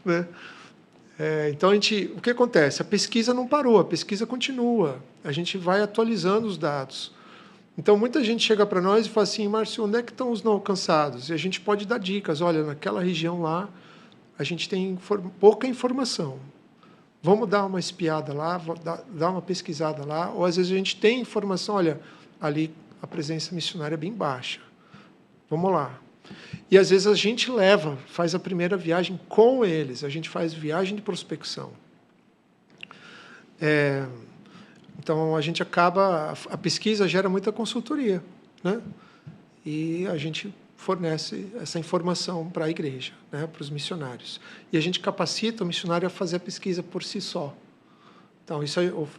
Né? Então, o que acontece? A pesquisa não parou, a pesquisa continua. A gente vai atualizando os dados. Então, muita gente chega para nós e fala assim: Márcio, onde é que estão os não alcançados? E a gente pode dar dicas. Olha, naquela região lá, a gente tem pouca informação. Vamos dar uma espiada lá, dar uma pesquisada lá. Ou, às vezes, a gente tem informação: olha, ali a presença missionária é bem baixa. Vamos lá. E, às vezes, a gente faz a primeira viagem com eles. A gente faz viagem de prospecção. Então, a gente a pesquisa gera muita consultoria, né? E a gente fornece essa informação para a igreja, né? Para os missionários. E a gente capacita o missionário a fazer a pesquisa por si só. Então,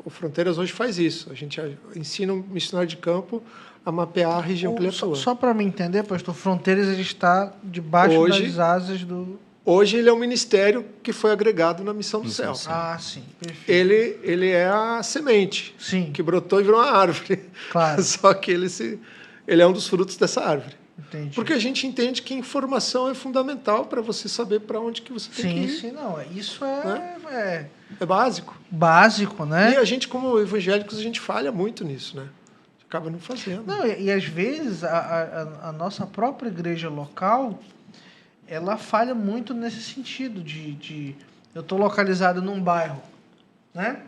o Fronteiras hoje faz isso. A gente ensina o missionário de campo a mapear a região que ele atua. Só para me entender, pastor, Fronteiras ele está debaixo das asas do... Hoje ele é um ministério que foi agregado na Missão do Céu. Ah, sim, perfeito. Ele é a semente, sim, que brotou e virou uma árvore. Claro. Só que ele é um dos frutos dessa árvore. Entendi. Porque a gente entende que informação é fundamental para você saber para onde que você tem que ir. Sim, não. Isso né? É básico. Básico, né? E a gente, como evangélicos, a gente falha muito nisso, né? Acaba não fazendo. Não, e às vezes a nossa própria igreja local, ela falha muito nesse sentido de eu estou localizado num bairro, né?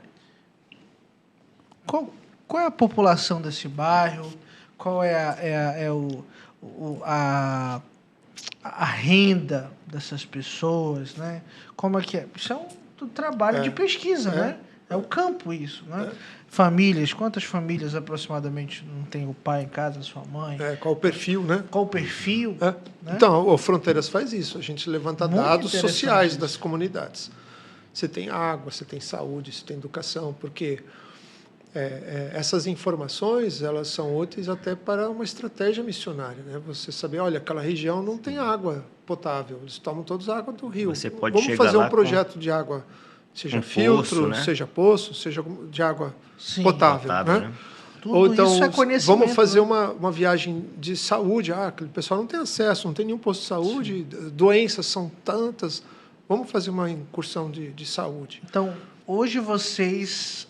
Qual é a população desse bairro? Qual é a renda dessas pessoas, né? Como é que é? Isso é um trabalho de pesquisa, né? É o campo isso, né? Famílias, quantas famílias aproximadamente não tem o pai em casa, a sua mãe? Qual o perfil, né? Qual o perfil? Né? Então, o Fronteiras faz isso. A gente levanta dados sociais das comunidades. Você tem água, você tem saúde, você tem educação, porque essas informações elas são úteis até para uma estratégia missionária, né? Você saber, olha, aquela região não tem água potável, eles tomam todos a água do rio. Vamos fazer um projeto de água, seja filtro, poço, né? Seja poço, seja de água potável, né? Ou então, isso é conhecimento, vamos fazer uma viagem de saúde. Aquele pessoal não tem acesso, não tem nenhum posto de saúde, doenças são tantas. Vamos fazer uma incursão de saúde. Então, hoje vocês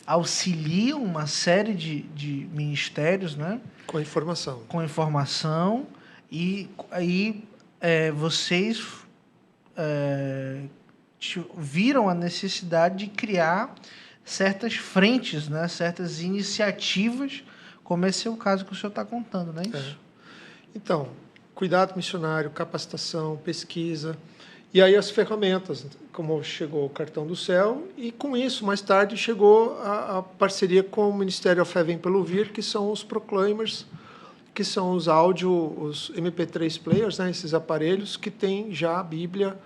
auxiliam uma série de ministérios, né? Com informação. Com informação. E aí vocês viram a necessidade de criar certas frentes, né? Certas iniciativas, como esse é o caso que o senhor está contando, não é isso? Então, cuidado missionário, capacitação, pesquisa... E aí as ferramentas, como chegou o Cartão do Céu, e com isso, mais tarde, chegou a parceria com o Ministério A Fé Vem Pelo Ouvir, que são os Proclaimers, que são os os MP3 players, né, esses aparelhos que têm já a Bíblia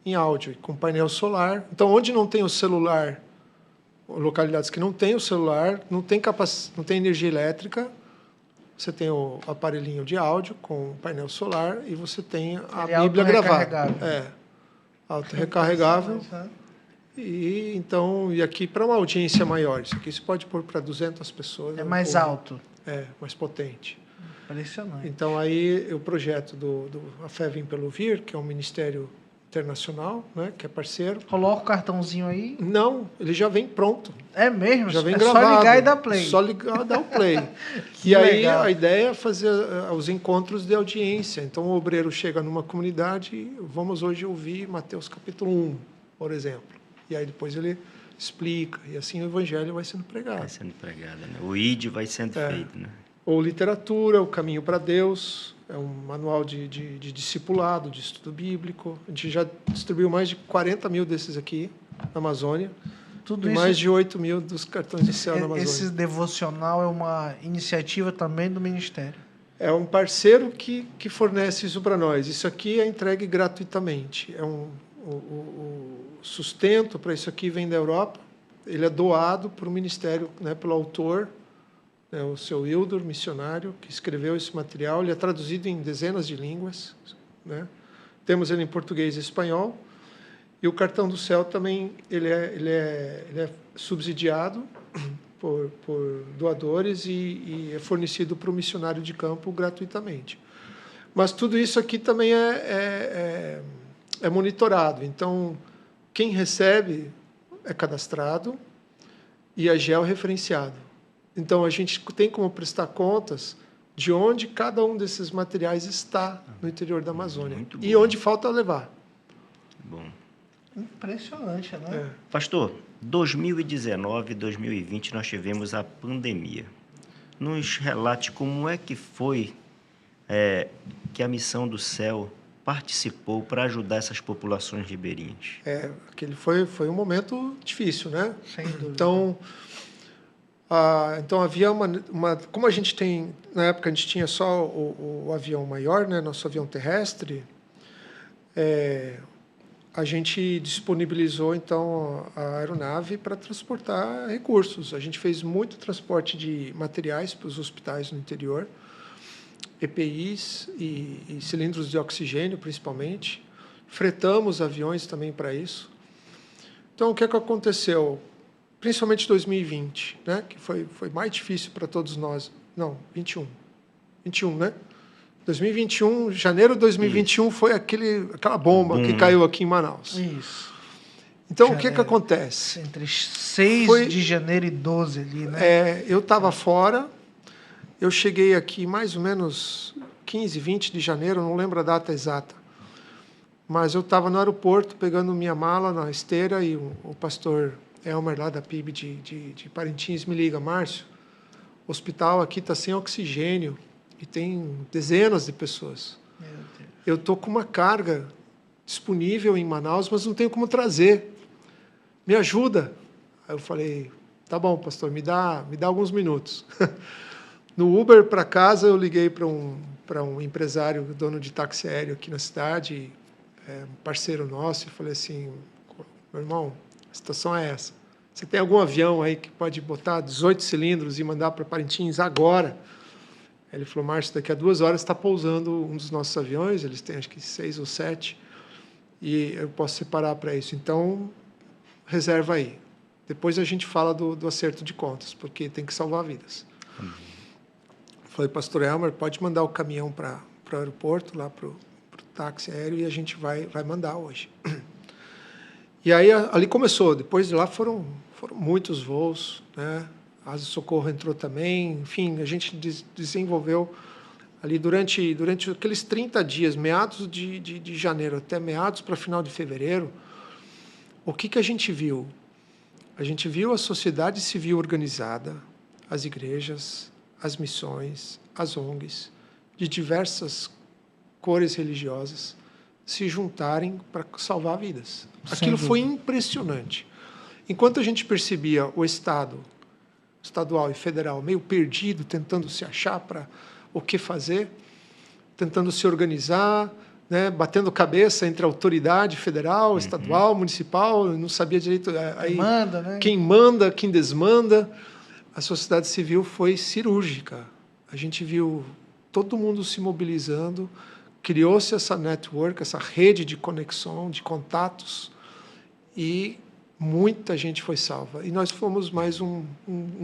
em áudio, com painel solar. Então, onde não tem o celular, localidades que não tem o celular, não tem energia elétrica, você tem o aparelhinho de áudio com painel solar e você tem a Bíblia gravada. Auto-recarregável. E aqui para uma audiência maior. Isso aqui se pode pôr para 200 pessoas. É mais alto. Mais potente. Impressionante. Então, aí o projeto do A Fé Vem Pelo Ouvir, que é um ministério internacional, né, que é parceiro. Coloca o cartãozinho aí? Não, ele já vem pronto. É mesmo? Já vem gravado. Só ligar e dar play. Só ligar e dar o play. E aí a ideia é fazer os encontros de audiência. Então o obreiro chega numa comunidade e vamos hoje ouvir Mateus capítulo 1, por exemplo. E aí depois ele explica. E assim o evangelho vai sendo pregado. Vai sendo pregado, né? O ID vai sendo feito, né? Ou literatura, O Caminho para Deus, é um manual de discipulado, de estudo bíblico. A gente já distribuiu mais de 40 mil desses aqui na Amazônia. Tudo e isso, mais de 8 mil dos cartões do céu na Amazônia. Esse devocional é uma iniciativa também do Ministério. É um parceiro que fornece isso para nós. Isso aqui é entregue gratuitamente. O sustento para isso aqui vem da Europa. Ele é doado para o Ministério, né, pelo autor, né, o seu Hildur, missionário, que escreveu esse material. Ele é traduzido em dezenas de línguas, né? Temos ele em português e espanhol. E o Cartão do Céu também ele é subsidiado por doadores e é fornecido para o missionário de campo gratuitamente. Mas tudo isso aqui também é monitorado. Então, quem recebe é cadastrado e é georreferenciado. Então, a gente tem como prestar contas de onde cada um desses materiais está no interior da Amazônia e onde falta levar. Bom. Impressionante, né? É. Pastor, 2019 e 2020 nós tivemos a pandemia. Nos relate como é que foi que a Missão do Céu participou para ajudar essas populações ribeirinhas. Aquele foi um momento difícil, né? Sem dúvida. Então havia como a gente tem, na época a gente tinha só o avião maior, né? Nosso avião terrestre, a gente disponibilizou então a aeronave para transportar recursos. A gente fez muito transporte de materiais para os hospitais no interior, EPIs e cilindros de oxigênio, principalmente. Fretamos aviões também para isso. Então, o que aconteceu? Principalmente 2020, né? Que foi mais difícil para todos nós. Não, 21, né? 2021, janeiro de 2021 isso. Foi aquela bomba que caiu aqui em Manaus. Isso. Então, janeiro, o que acontece? Entre 6 de janeiro e 12 ali, né? Eu estava fora, eu cheguei aqui mais ou menos 15, 20 de janeiro, não lembro a data exata. Mas eu estava no aeroporto pegando minha mala na esteira e o pastor Elmer, lá da PIB de Parintins, me liga: Márcio, o hospital aqui está sem oxigênio e tem dezenas de pessoas. Meu Deus. Eu estou com uma carga disponível em Manaus, mas não tenho como trazer. Me ajuda. Aí eu falei: tá bom, pastor, me dá alguns minutos. No Uber para casa, eu liguei para um empresário, dono de táxi aéreo aqui na cidade, um parceiro nosso, e falei assim: meu irmão, a situação é essa. Você tem algum avião aí que pode botar 18 cilindros e mandar para Parintins agora? Ele falou: Márcio, daqui a 2 horas está pousando um dos nossos aviões, eles têm acho que 6 ou 7, e eu posso separar para isso. Então, reserva aí. Depois a gente fala do acerto de contas, porque tem que salvar vidas. Falei: pastor Elmer, pode mandar o caminhão para o aeroporto, lá para o táxi aéreo, e a gente vai mandar hoje. E aí ali começou. Depois de lá foram muitos voos, né? A Asa Socorro entrou também. Enfim, a gente desenvolveu ali durante aqueles 30 dias, meados de janeiro até meados para final de fevereiro. O que a gente viu? A gente viu a sociedade civil organizada, as igrejas, as missões, as ONGs, de diversas cores religiosas, se juntarem para salvar vidas. Aquilo foi impressionante. Enquanto a gente percebia o Estado, estadual e federal, meio perdido, tentando se achar para o que fazer, tentando se organizar, né, batendo cabeça entre a autoridade federal, estadual, municipal, não sabia direito aí, manda, né? Quem manda, quem desmanda. A sociedade civil foi cirúrgica. A gente viu todo mundo se mobilizando, criou-se essa network, essa rede de conexão, de contatos, e muita gente foi salva. E nós fomos mais um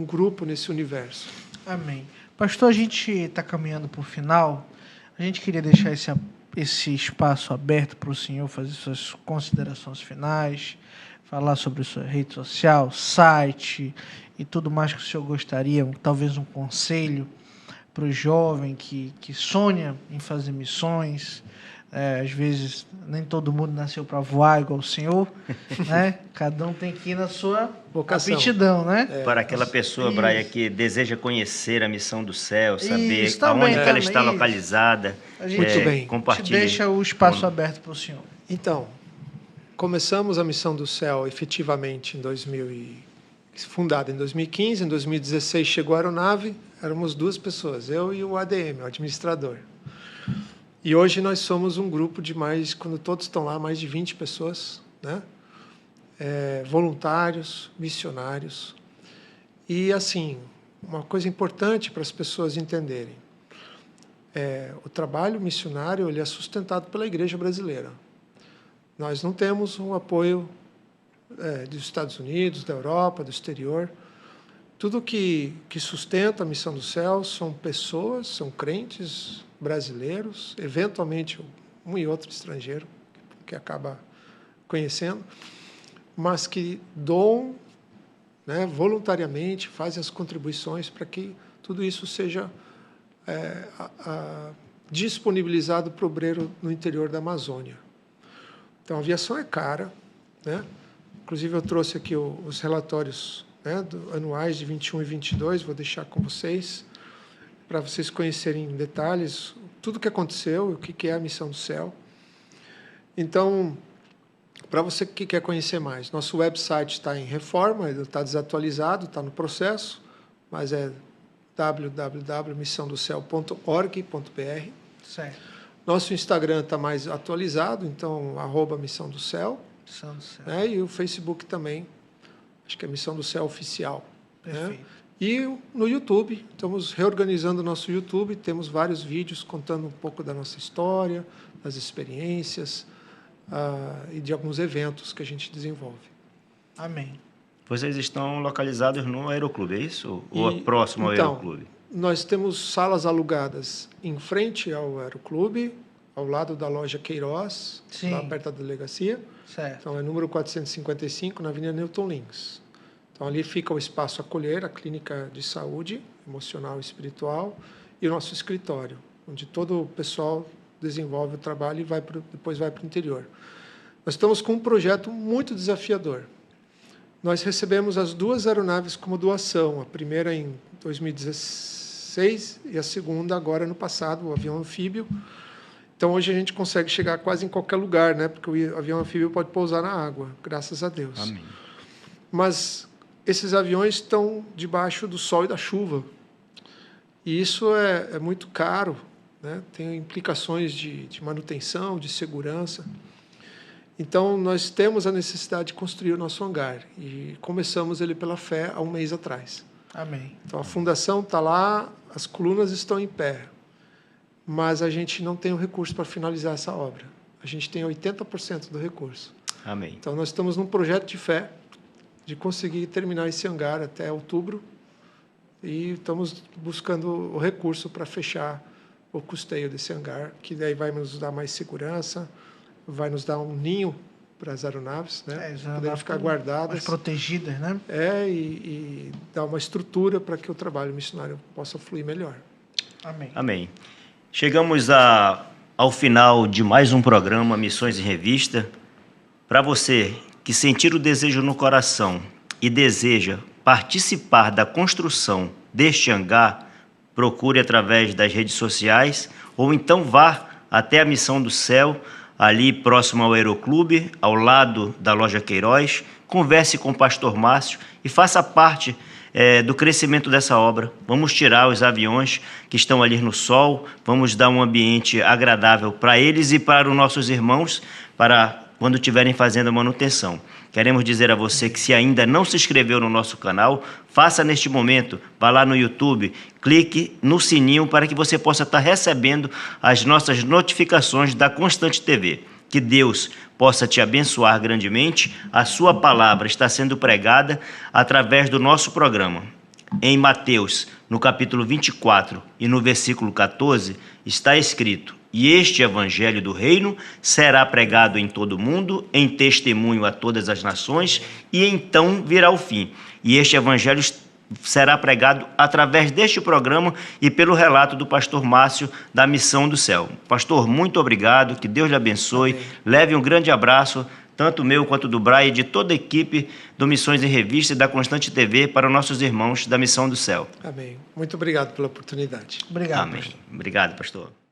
grupo nesse universo. Amém. Pastor, a gente está caminhando para o final. A gente queria deixar esse espaço aberto para o senhor fazer suas considerações finais, falar sobre sua rede social, site e tudo mais que o senhor gostaria, talvez um conselho para o jovem que sonha em fazer missões. Às vezes, nem todo mundo nasceu para voar igual o senhor, né? Cada um tem que ir na sua vocação, aptidão, né? Para aquela pessoa, Braia, que deseja conhecer a Missão do Céu, saber também, aonde ela está localizada. A gente Muito bem. Compartilhe. Deixa o espaço aberto para o senhor. Então, começamos a Missão do Céu efetivamente fundada em 2015. Em 2016 chegou a aeronave, éramos 2 pessoas, eu e o ADM, o administrador. E hoje nós somos um grupo de quando todos estão lá, mais de 20 pessoas, né? Voluntários, missionários. E, assim, uma coisa importante para as pessoas entenderem, o trabalho missionário ele é sustentado pela Igreja brasileira. Nós não temos um apoio dos Estados Unidos, da Europa, do exterior. Tudo que sustenta a Missão do Céu são pessoas, são crentes brasileiros, eventualmente um e outro estrangeiro, que acaba conhecendo, mas que doam, né, voluntariamente, fazem as contribuições para que tudo isso seja disponibilizado para o obreiro no interior da Amazônia. Então, a aviação é cara, né? Inclusive, eu trouxe aqui os relatórios, né, anuais de 21 e 22, vou deixar com vocês, para vocês conhecerem em detalhes tudo o que aconteceu e o que é a Missão do Céu. Então, para você que quer conhecer mais, nosso website está em reforma, ele está desatualizado, está no processo, mas é www.missãodocéu.org.br. Certo. Nosso Instagram está mais atualizado, então, @Missão do Céu. Missão do Céu. Né? E o Facebook também, acho que é Missão do Céu Oficial. Perfeito. Né? E no YouTube, estamos reorganizando o nosso YouTube, temos vários vídeos contando um pouco da nossa história, das experiências e de alguns eventos que a gente desenvolve. Amém. Vocês estão localizados no Aeroclube, é isso? Ou é próximo ao Aeroclube? Nós temos salas alugadas em frente ao Aeroclube, ao lado da loja Queiroz, Sim. lá perto da delegacia. Certo. Então, é número 455, na Avenida Newton Lins. Então, ali fica o Espaço Acolher, a clínica de saúde emocional e espiritual, e o nosso escritório, onde todo o pessoal desenvolve o trabalho e depois vai para o interior. Nós estamos com um projeto muito desafiador. Nós recebemos as 2 aeronaves como doação, a primeira em 2016 e a segunda agora no passado, o avião anfíbio. Então, hoje a gente consegue chegar quase em qualquer lugar, né? Porque o avião anfíbio pode pousar na água, graças a Deus. Amém. Mas esses aviões estão debaixo do sol e da chuva. E isso é muito caro, né? Tem implicações de manutenção, de segurança. Então, nós temos a necessidade de construir o nosso hangar. E começamos ele pela fé há um mês atrás. Amém. Então, a fundação está lá, as colunas estão em pé. Mas a gente não tem o recurso para finalizar essa obra. A gente tem 80% do recurso. Amém. Então, nós estamos num projeto de fé de conseguir terminar esse hangar até outubro e estamos buscando o recurso para fechar o custeio desse hangar, que daí vai nos dar mais segurança, vai nos dar um ninho para as aeronaves, né? Poderem ficar guardadas. Mais protegidas, né? E dar uma estrutura para que o trabalho missionário possa fluir melhor. Amém. Amém. Chegamos ao final de mais um programa Missões em Revista. Para você que sentir o desejo no coração e deseja participar da construção deste hangar, procure através das redes sociais ou então vá até a Missão do Céu, ali próximo ao Aeroclube, ao lado da loja Queiroz, converse com o pastor Márcio e faça parte do crescimento dessa obra. Vamos tirar os aviões que estão ali no sol, vamos dar um ambiente agradável para eles e para os nossos irmãos, para quando estiverem fazendo a manutenção. Queremos dizer a você que se ainda não se inscreveu no nosso canal, faça neste momento, vá lá no YouTube, clique no sininho para que você possa estar recebendo as nossas notificações da Constante TV. Que Deus possa te abençoar grandemente. A sua palavra está sendo pregada através do nosso programa. Em Mateus, no capítulo 24 e no versículo 14, está escrito: e este evangelho do reino será pregado em todo o mundo, em testemunho a todas as nações, e então virá o fim. E este evangelho será pregado através deste programa e pelo relato do pastor Márcio da Missão do Céu. Pastor, muito obrigado, que Deus lhe abençoe. Amém. Leve um grande abraço, tanto meu quanto do Braia e de toda a equipe do Missões em Revista e da Constante TV para os nossos irmãos da Missão do Céu. Amém. Muito obrigado pela oportunidade. Obrigado. Amém. Pastor. Obrigado, pastor.